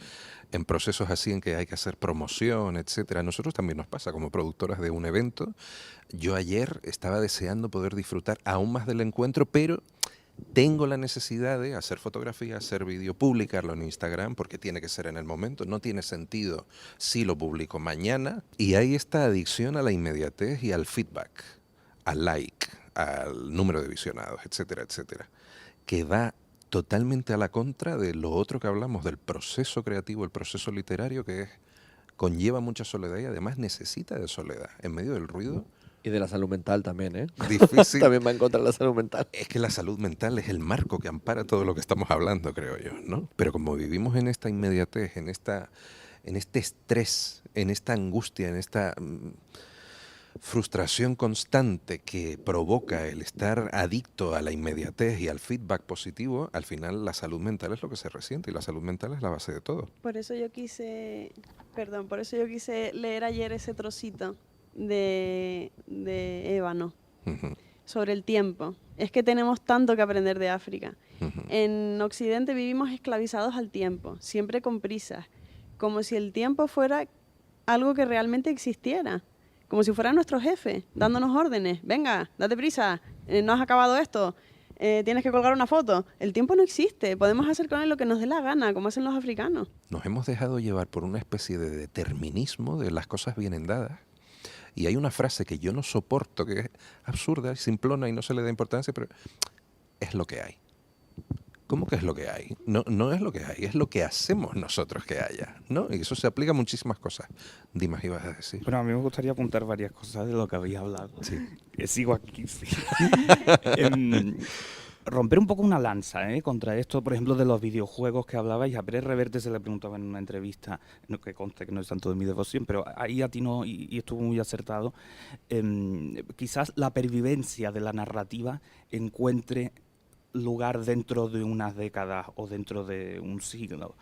en procesos así en que hay que hacer promoción, etcétera. A nosotros también nos pasa como productoras de un evento. Yo ayer estaba deseando poder disfrutar aún más del encuentro, pero tengo la necesidad de hacer fotografía, hacer vídeo, publicarlo en Instagram, porque tiene que ser en el momento. No tiene sentido si lo publico mañana. Y hay esta adicción a la inmediatez y al feedback, al like, al número de visionados, etcétera, etcétera, que va totalmente a la contra de lo otro que hablamos, del proceso creativo, el proceso literario, que conlleva mucha soledad y además necesita de soledad. En medio del ruido. Y de la salud mental también, ¿eh? Difícil. También va en contra de la salud mental. Es que la salud mental es el marco que ampara todo lo que estamos hablando, creo yo, ¿no? Pero como vivimos en esta inmediatez, en este estrés, en esta angustia, en esta frustración constante que provoca el estar adicto a la inmediatez y al feedback positivo, al final la salud mental es lo que se resiente, y la salud mental es la base de todo. Por eso yo quise leer ayer ese trocito de Ébano sobre el tiempo. Es que tenemos tanto que aprender de África. En Occidente vivimos esclavizados al tiempo, siempre con prisas, como si el tiempo fuera algo que realmente existiera, como si fuera nuestro jefe, dándonos órdenes. Venga, date prisa, no has acabado esto, tienes que colgar una foto. El tiempo no existe, podemos hacer con él lo que nos dé la gana, como hacen los africanos. Nos hemos dejado llevar por una especie de determinismo de las cosas vienen dadas. Y hay una frase que yo no soporto, que es absurda, simplona y no se le da importancia, pero es lo que hay. ¿Cómo que es lo que hay? No es lo que hay, es lo que hacemos nosotros que haya, ¿no? Y eso se aplica a muchísimas cosas. Dimas, ibas a decir. Bueno, a mí me gustaría apuntar varias cosas de lo que habéis hablado. Sí. Sigo aquí, sí. Romper un poco una lanza contra esto, por ejemplo, de los videojuegos que hablabais. A Pérez Reverte se le preguntaba en una entrevista, no, que conste que no es tanto de mi devoción, pero ahí atinó y estuvo muy acertado. Quizás la pervivencia de la narrativa encuentre lugar dentro de unas décadas o dentro de un siglo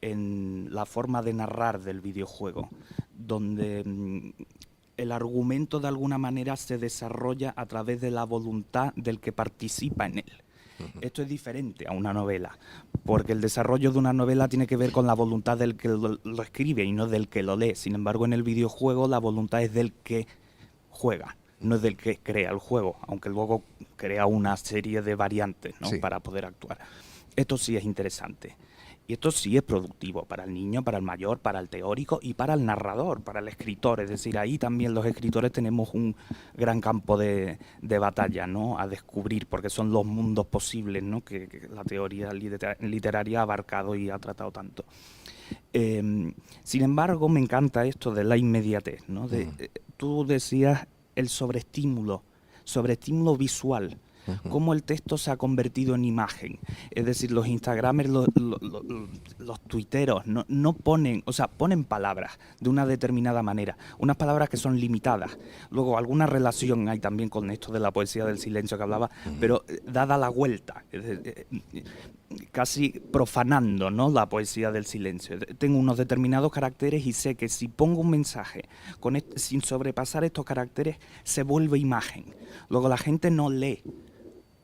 en la forma de narrar del videojuego, donde el argumento de alguna manera se desarrolla a través de la voluntad del que participa en él. Esto es diferente a una novela, porque el desarrollo de una novela tiene que ver con la voluntad del que lo escribe y no del que lo lee. Sin embargo, en el videojuego la voluntad es del que juega, no es del que crea el juego, aunque luego crea una serie de variantes, ¿no? Sí. Para poder actuar. Esto sí es interesante. Y esto sí es productivo para el niño, para el mayor, para el teórico y para el narrador, para el escritor. Es decir, ahí también los escritores tenemos un gran campo de batalla, ¿no? A descubrir, porque son los mundos posibles, ¿no? que la teoría literaria ha abarcado y ha tratado tanto. Sin embargo, me encanta esto de la inmediatez, ¿no? Tú decías el sobreestímulo visual. cómo el texto se ha convertido en imagen. Es decir, los instagramers, los tuiteros no ponen, o sea, ponen palabras de una determinada manera, unas palabras que son limitadas. Luego, alguna relación hay también con esto de la poesía del silencio que hablaba, pero dada la vuelta, casi profanando, ¿no?, la poesía del silencio. Tengo unos determinados caracteres y sé que si pongo un mensaje sin sobrepasar estos caracteres, se vuelve imagen. Luego la gente no lee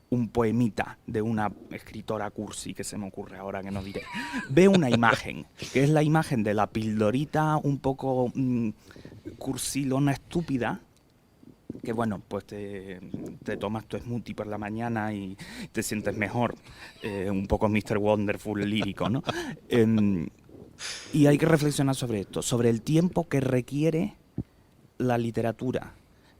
un poemita de una escritora cursi, que se me ocurre ahora que no diré. Ve una imagen, que es la imagen de la pildorita un poco cursilona, estúpida, que bueno, pues te tomas tu smoothie por la mañana y te sientes mejor, un poco Mr. Wonderful lírico, ¿no? Y hay que reflexionar sobre esto, sobre el tiempo que requiere la literatura,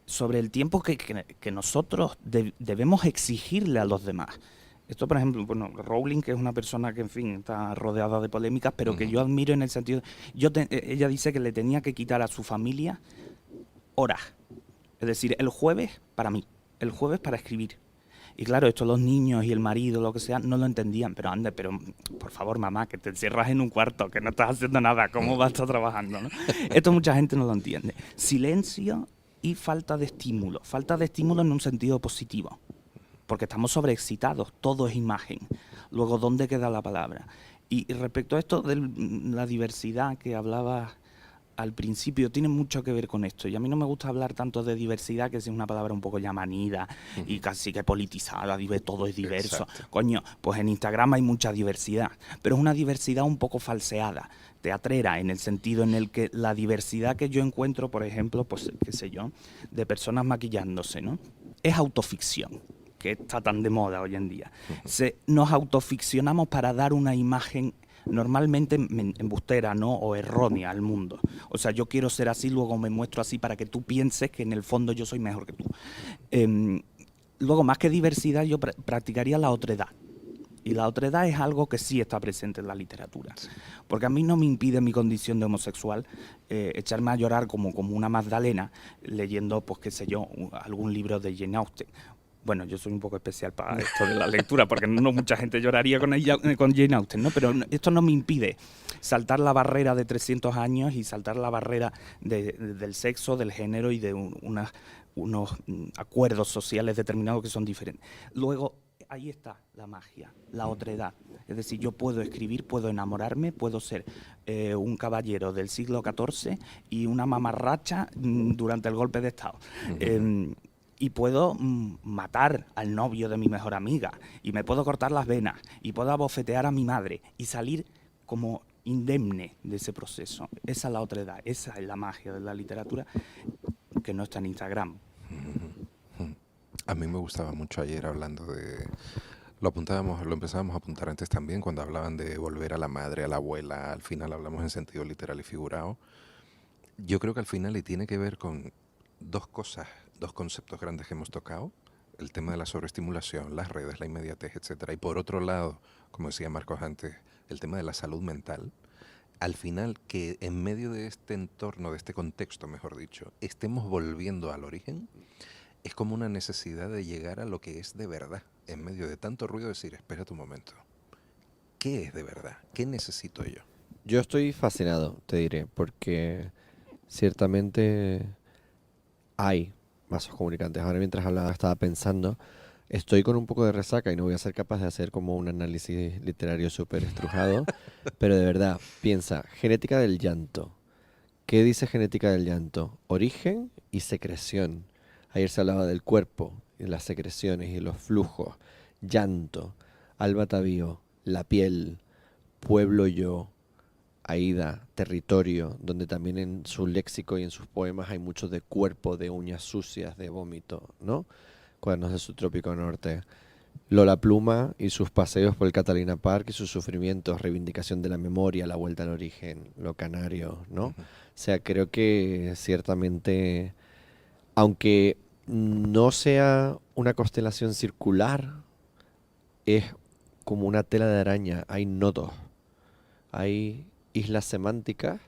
sobre el tiempo que nosotros debemos exigirle a los demás. Esto, por ejemplo, bueno, Rowling, que es una persona que, en fin, está rodeada de polémicas, pero que yo admiro en el sentido... ella dice que le tenía que quitar a su familia horas. Es decir, el jueves para mí, el jueves para escribir. Y claro, esto los niños y el marido, lo que sea, no lo entendían. Pero anda, pero por favor, mamá, que te encierras en un cuarto, que no estás haciendo nada, ¿cómo vas a estar trabajando, no? Esto mucha gente no lo entiende. Silencio y falta de estímulo. Falta de estímulo en un sentido positivo. Porque estamos sobreexcitados, todo es imagen. Luego, ¿dónde queda la palabra? Y respecto a esto de la diversidad que hablaba al principio, tiene mucho que ver con esto. Y a mí no me gusta hablar tanto de diversidad, que es una palabra un poco ya manida y casi que politizada, todo es diverso. Exacto. Coño, pues en Instagram hay mucha diversidad, pero es una diversidad un poco falseada, teatrera, en el sentido en el que la diversidad que yo encuentro, por ejemplo, pues qué sé yo, de personas maquillándose, ¿no?, es autoficción, que está tan de moda hoy en día. Nos autoficcionamos para dar una imagen normalmente embustera, ¿no?, o errónea al mundo. O sea, yo quiero ser así, luego me muestro así para que tú pienses que en el fondo yo soy mejor que tú. Luego, más que diversidad, yo practicaría la otredad. Y la otredad es algo que sí está presente en la literatura. Porque a mí no me impide mi condición de homosexual echarme a llorar como una Magdalena leyendo, pues qué sé yo, algún libro de Jane Austen. Bueno, yo soy un poco especial para esto de la lectura, porque no mucha gente lloraría con Jane Austen, ¿no? Pero esto no me impide saltar la barrera de 300 años y saltar la barrera del sexo, del género y de unos acuerdos sociales determinados que son diferentes. Luego, ahí está la magia, la otredad. Es decir, yo puedo escribir, puedo enamorarme, puedo ser un caballero del siglo XIV y una mamarracha durante el golpe de Estado. Y puedo matar al novio de mi mejor amiga, y me puedo cortar las venas, y puedo abofetear a mi madre, y salir como indemne de ese proceso. Esa es la otredad, esa es la magia de la literatura, que no está en Instagram. A mí me gustaba mucho ayer hablando de... Lo empezábamos a apuntar antes también, cuando hablaban de volver a la madre, a la abuela. Al final hablamos en sentido literal y figurado. Yo creo que al final le tiene que ver con dos cosas, dos conceptos grandes que hemos tocado: el tema de la sobreestimulación, las redes, la inmediatez, etcétera. Y por otro lado, como decía Marcos antes, el tema de la salud mental. Al final, que en medio de este entorno, de este contexto, mejor dicho, estemos volviendo al origen, es como una necesidad de llegar a lo que es de verdad. En medio de tanto ruido, decir, espera un momento, ¿qué es de verdad? ¿Qué necesito yo? Yo estoy fascinado, te diré, porque ciertamente hay vasos comunicantes. Ahora, mientras hablaba, estaba pensando, estoy con un poco de resaca y no voy a ser capaz de hacer como un análisis literario súper estrujado, pero de verdad, piensa, genética del llanto. ¿Qué dice genética del llanto? Origen y secreción. Ayer se hablaba del cuerpo, y las secreciones y los flujos. Llanto, Alba Tavío, la piel, pueblo yo, Aída, territorio, donde también en su léxico y en sus poemas hay mucho de cuerpo, de uñas sucias, de vómito, ¿no? Cuadernos de Subtrópico Norte. Lola Pluma y sus paseos por el Catalina Park y sus sufrimientos, reivindicación de la memoria, la vuelta al origen, lo canario, ¿no? O sea, creo que ciertamente, aunque no sea una constelación circular, es como una tela de araña, hay nodos, hay islas semánticas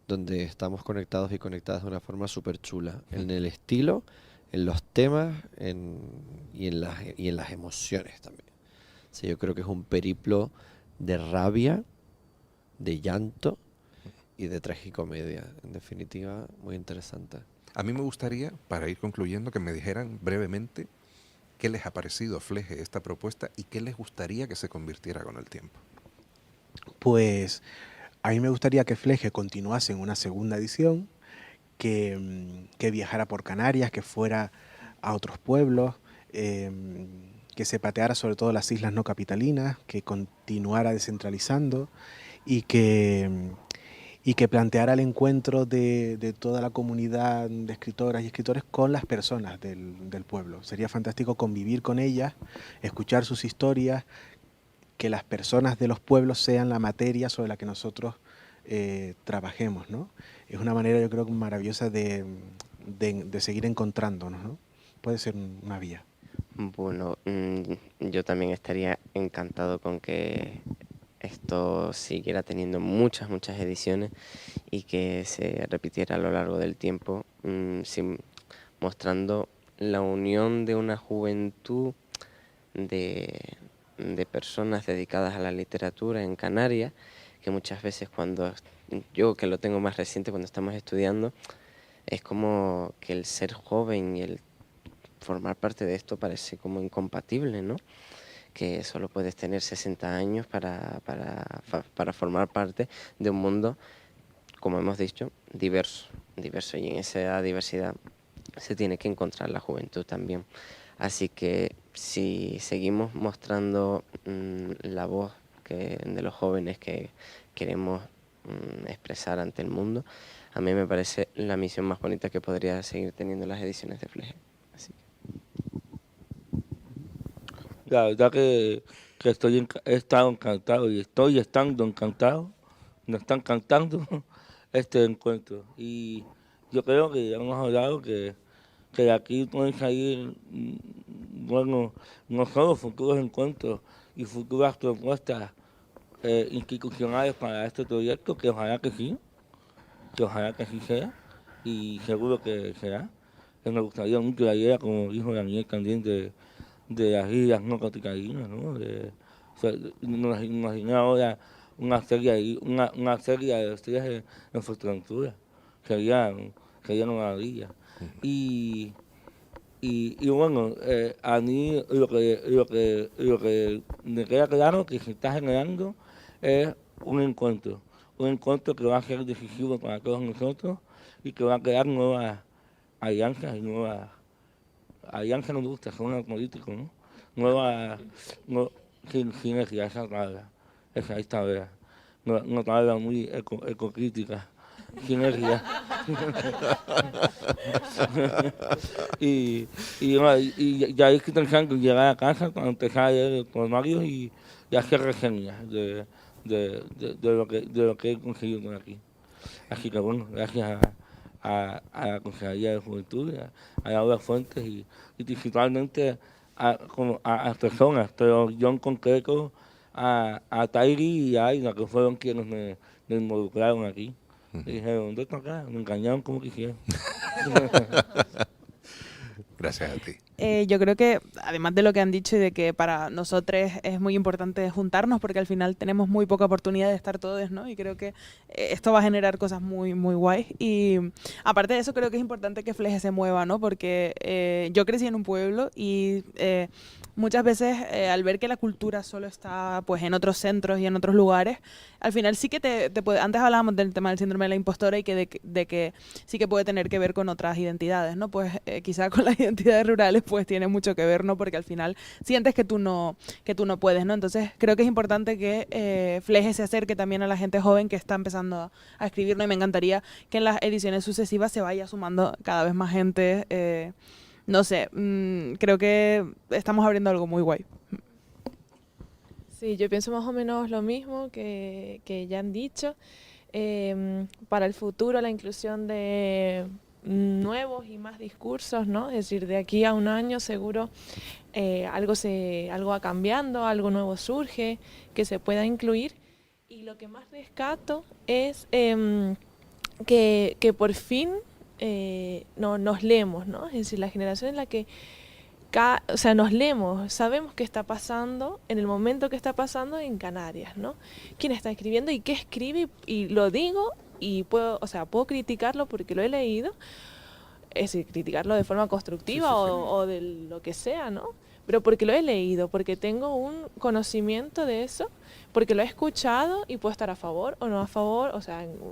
donde estamos conectados y conectadas de una forma súper chula, en el estilo, los temas y en las emociones también. O sea, yo creo que es un periplo de rabia, de llanto y de tragicomedia. En definitiva, muy interesante. A mí me gustaría, para ir concluyendo, que me dijeran brevemente qué les ha parecido Fleje esta propuesta y qué les gustaría que se convirtiera con el tiempo. Pues a mí me gustaría que Fleje continuase en una segunda edición, que viajara por Canarias, que fuera a otros pueblos, que se pateara sobre todo las islas no capitalinas, que continuara descentralizando y que planteara el encuentro de toda la comunidad de escritoras y escritores con las personas del pueblo. Sería fantástico convivir con ellas, escuchar sus historias, que las personas de los pueblos sean la materia sobre la que nosotros trabajemos, ¿no? Es una manera, yo creo, maravillosa de seguir encontrándonos, ¿no? Puede ser una vía. Bueno, yo también estaría encantado con que esto siguiera teniendo muchas ediciones y que se repitiera a lo largo del tiempo, mostrando la unión de una juventud de personas dedicadas a la literatura en Canarias, que muchas veces cuando yo, que lo tengo más reciente, cuando estamos estudiando, es como que el ser joven y el formar parte de esto parece como incompatible, ¿no? Que solo puedes tener 60 años para formar parte de un mundo, como hemos dicho, diverso, y en esa diversidad se tiene que encontrar la juventud también. Así que si seguimos mostrando la voz de los jóvenes que queremos expresar ante el mundo, a mí me parece la misión más bonita que podría seguir teniendo las ediciones de Fleje. Así que... La verdad que he estado encantado y estoy estando encantado, nos están cantando este encuentro. Y yo creo que ya hemos hablado que de aquí pueden salir, bueno, no solo futuros encuentros y futuras propuestas institucionales para este proyecto, que ojalá que sí sea, y seguro que será. Que me gustaría mucho la idea, como dijo Daniel también, de las islas no capitalinas, ¿no? Nos imaginé ahora una serie de estrellas en Fuerteventura, sería una maravilla. Y bueno, a mí lo que me queda claro que se está generando es un encuentro que va a ser decisivo para todos nosotros y que va a crear nuevas alianzas y nuevas alianzas, no me gusta, son políticos, ¿no? Nuevas sinergias, esa palabra, esa esta vez, una palabra muy ecocrítica. Sinergia. y ya es que pensando en llegar a casa para empezar a leer los Marios y hacer reseñas de lo que he conseguido por aquí. Así que bueno, gracias a la Consejería de Juventud, a Laura Fuentes y principalmente a personas, pero yo en concreto a Tairi y a Aina, que fueron quienes me involucraron aquí. Y dijeron, ¿dónde está acá? Me engañaron como quisieron. Gracias a ti. Yo creo que, además de lo que han dicho y de que para nosotros es muy importante juntarnos, porque al final tenemos muy poca oportunidad de estar todos, ¿no? Y creo que esto va a generar cosas muy, muy guays. Y aparte de eso, creo que es importante que Fleje se mueva, ¿no? Porque yo crecí en un pueblo y muchas veces al ver que la cultura solo está pues en otros centros y en otros lugares, al final sí que te puede... Antes hablábamos del tema del síndrome de la impostora y que de que sí que puede tener que ver con otras identidades, ¿no? Pues quizá con las identidades rurales pues tiene mucho que ver, ¿no? Porque al final sientes que tú no puedes, ¿no? Entonces creo que es importante que Fleje se acerque también a la gente joven que está empezando a escribir, ¿no? Y me encantaría que en las ediciones sucesivas se vaya sumando cada vez más gente. No sé, creo que estamos abriendo algo muy guay. Sí, yo pienso más o menos lo mismo que ya han dicho. Para el futuro, la inclusión de nuevos y más discursos, ¿no? Es decir, de aquí a un año seguro algo va cambiando, algo nuevo surge, que se pueda incluir. Y lo que más rescato es que por fin nos leemos, ¿no? Es decir, la generación en la que nos leemos, sabemos qué está pasando en el momento que está pasando en Canarias, ¿no? Quién está escribiendo y qué escribe, y lo digo y puedo criticarlo porque lo he leído, es decir, criticarlo de forma constructiva o de lo que sea, ¿no? Pero porque lo he leído, porque tengo un conocimiento de eso, porque lo he escuchado y puedo estar a favor o no a favor,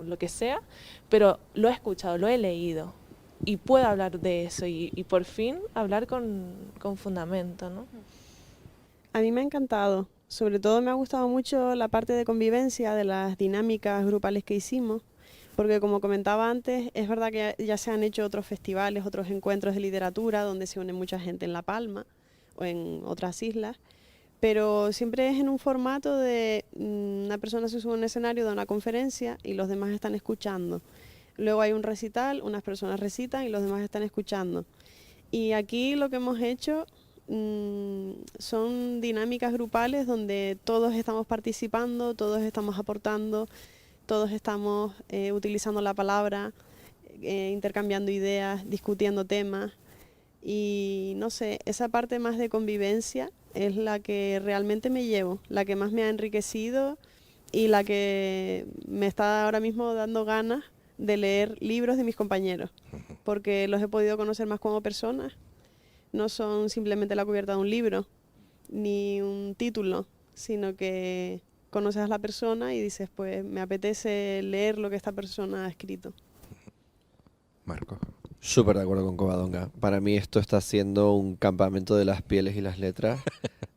lo que sea, pero lo he escuchado, lo he leído y puedo hablar de eso y por fin hablar con fundamento, ¿no? A mí me ha encantado, sobre todo me ha gustado mucho la parte de convivencia, de las dinámicas grupales que hicimos, porque como comentaba antes, es verdad que ya se han hecho otros festivales, otros encuentros de literatura donde se une mucha gente en La Palma o en otras islas, pero siempre es en un formato de una persona se sube a un escenario, da una conferencia y los demás están escuchando. Luego hay un recital, unas personas recitan y los demás están escuchando. Y aquí lo que hemos hecho son dinámicas grupales donde todos estamos participando, todos estamos aportando, todos estamos utilizando la palabra, intercambiando ideas, discutiendo temas. Y no sé, esa parte más de convivencia es la que realmente me llevo, la que más me ha enriquecido y la que me está ahora mismo dando ganas de leer libros de mis compañeros, porque los he podido conocer más como personas. No son simplemente la cubierta de un libro, ni un título, sino que conoces a la persona y dices, pues me apetece leer lo que esta persona ha escrito. Marcos. Súper de acuerdo con Covadonga. Para mí esto está siendo un campamento de las pieles y las letras.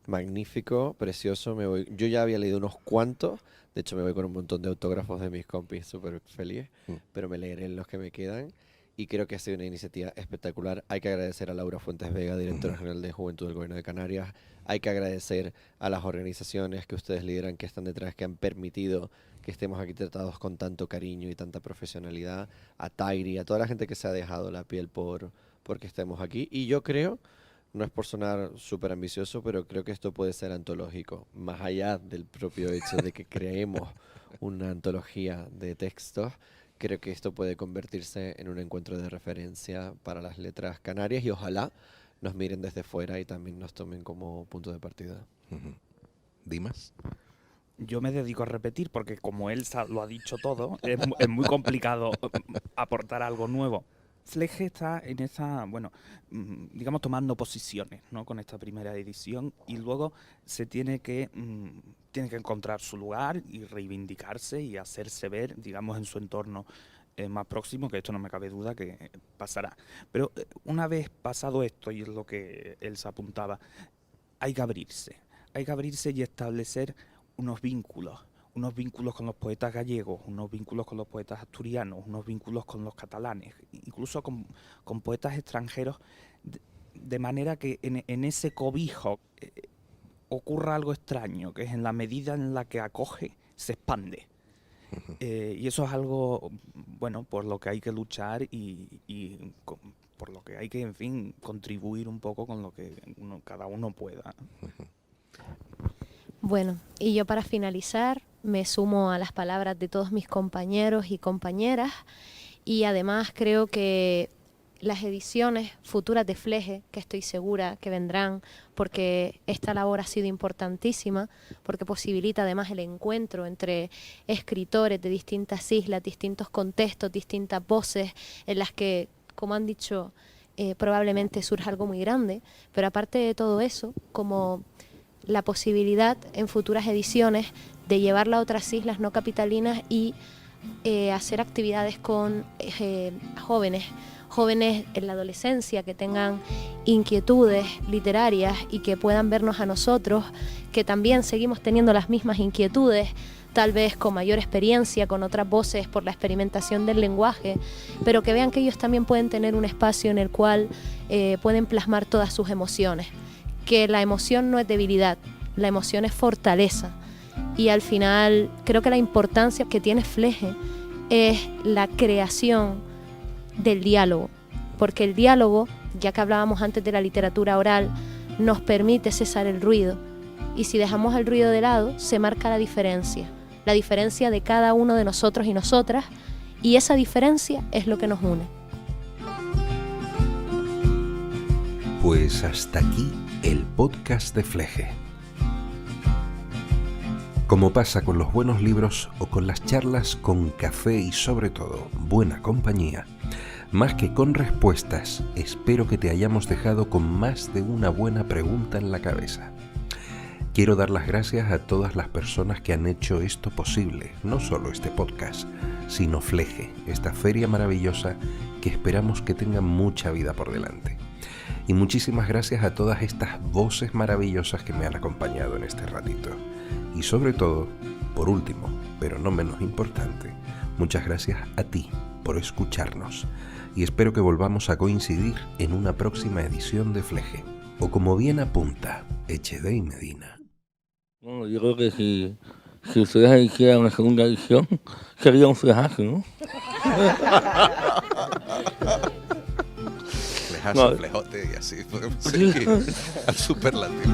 Magnífico, precioso. Yo ya había leído unos cuantos. De hecho, me voy con un montón de autógrafos de mis compis, súper feliz. Pero me leeré los que me quedan. Y creo que ha sido una iniciativa espectacular. Hay que agradecer a Laura Fuentes Vega, directora general de Juventud del Gobierno de Canarias. Hay que agradecer a las organizaciones que ustedes lideran, que están detrás, que han permitido que estemos aquí tratados con tanto cariño y tanta profesionalidad. A Tairi, a toda la gente que se ha dejado la piel porque estemos aquí. Y yo creo, no es por sonar súper ambicioso, pero creo que esto puede ser antológico. Más allá del propio hecho de que creemos una antología de textos, creo que esto puede convertirse en un encuentro de referencia para las letras canarias y ojalá nos miren desde fuera y también nos tomen como punto de partida. ¿Dimas? Yo me dedico a repetir porque como él lo ha dicho todo, es muy complicado aportar algo nuevo. Fleje está en esa, digamos, tomando posiciones, ¿no? Con esta primera edición y luego se tiene que encontrar su lugar y reivindicarse y hacerse ver, digamos, en su entorno más próximo, que esto no me cabe duda que pasará. Pero una vez pasado esto, y es lo que él se apuntaba, hay que abrirse y establecer unos vínculos con los poetas gallegos, unos vínculos con los poetas asturianos, unos vínculos con los catalanes, incluso con poetas extranjeros, de manera que en ese cobijo ocurra algo extraño, que es en la medida en la que acoge, se expande. Y eso es algo, por lo que hay que luchar y por lo que hay que, en fin, contribuir un poco con lo que cada uno pueda. Bueno, y yo para finalizar me sumo a las palabras de todos mis compañeros y compañeras y además creo que las ediciones futuras de Fleje, que estoy segura que vendrán, porque esta labor ha sido importantísima, porque posibilita además el encuentro entre escritores de distintas islas, distintos contextos, distintas voces, en las que, como han dicho, probablemente surja algo muy grande, pero aparte de todo eso, como la posibilidad en futuras ediciones de llevarla a otras islas no capitalinas y hacer actividades con jóvenes en la adolescencia que tengan inquietudes literarias y que puedan vernos a nosotros, que también seguimos teniendo las mismas inquietudes, tal vez con mayor experiencia, con otras voces por la experimentación del lenguaje, pero que vean que ellos también pueden tener un espacio en el cual pueden plasmar todas sus emociones, que la emoción no es debilidad, la emoción es fortaleza. Y al final creo que la importancia que tiene Fleje es la creación del diálogo, porque el diálogo, ya que hablábamos antes de la literatura oral, nos permite cesar el ruido, y si dejamos el ruido de lado, se marca la diferencia de cada uno de nosotros y nosotras, y esa diferencia es lo que nos une. Pues hasta aquí el podcast de Fleje. Como pasa con los buenos libros o con las charlas con café y sobre todo buena compañía, más que con respuestas, espero que te hayamos dejado con más de una buena pregunta en la cabeza. Quiero dar las gracias a todas las personas que han hecho esto posible, no solo este podcast, sino Fleje, esta feria maravillosa que esperamos que tenga mucha vida por delante. Y muchísimas gracias a todas estas voces maravillosas que me han acompañado en este ratito. Y sobre todo, por último, pero no menos importante, muchas gracias a ti por escucharnos. Y espero que volvamos a coincidir en una próxima edición de Fleje. O como bien apunta Echede y Medina. Bueno, yo creo que si ustedes hicieran una segunda edición, sería un flejazo, ¿no? Flejazo, flejote y así podemos seguir al superlativo.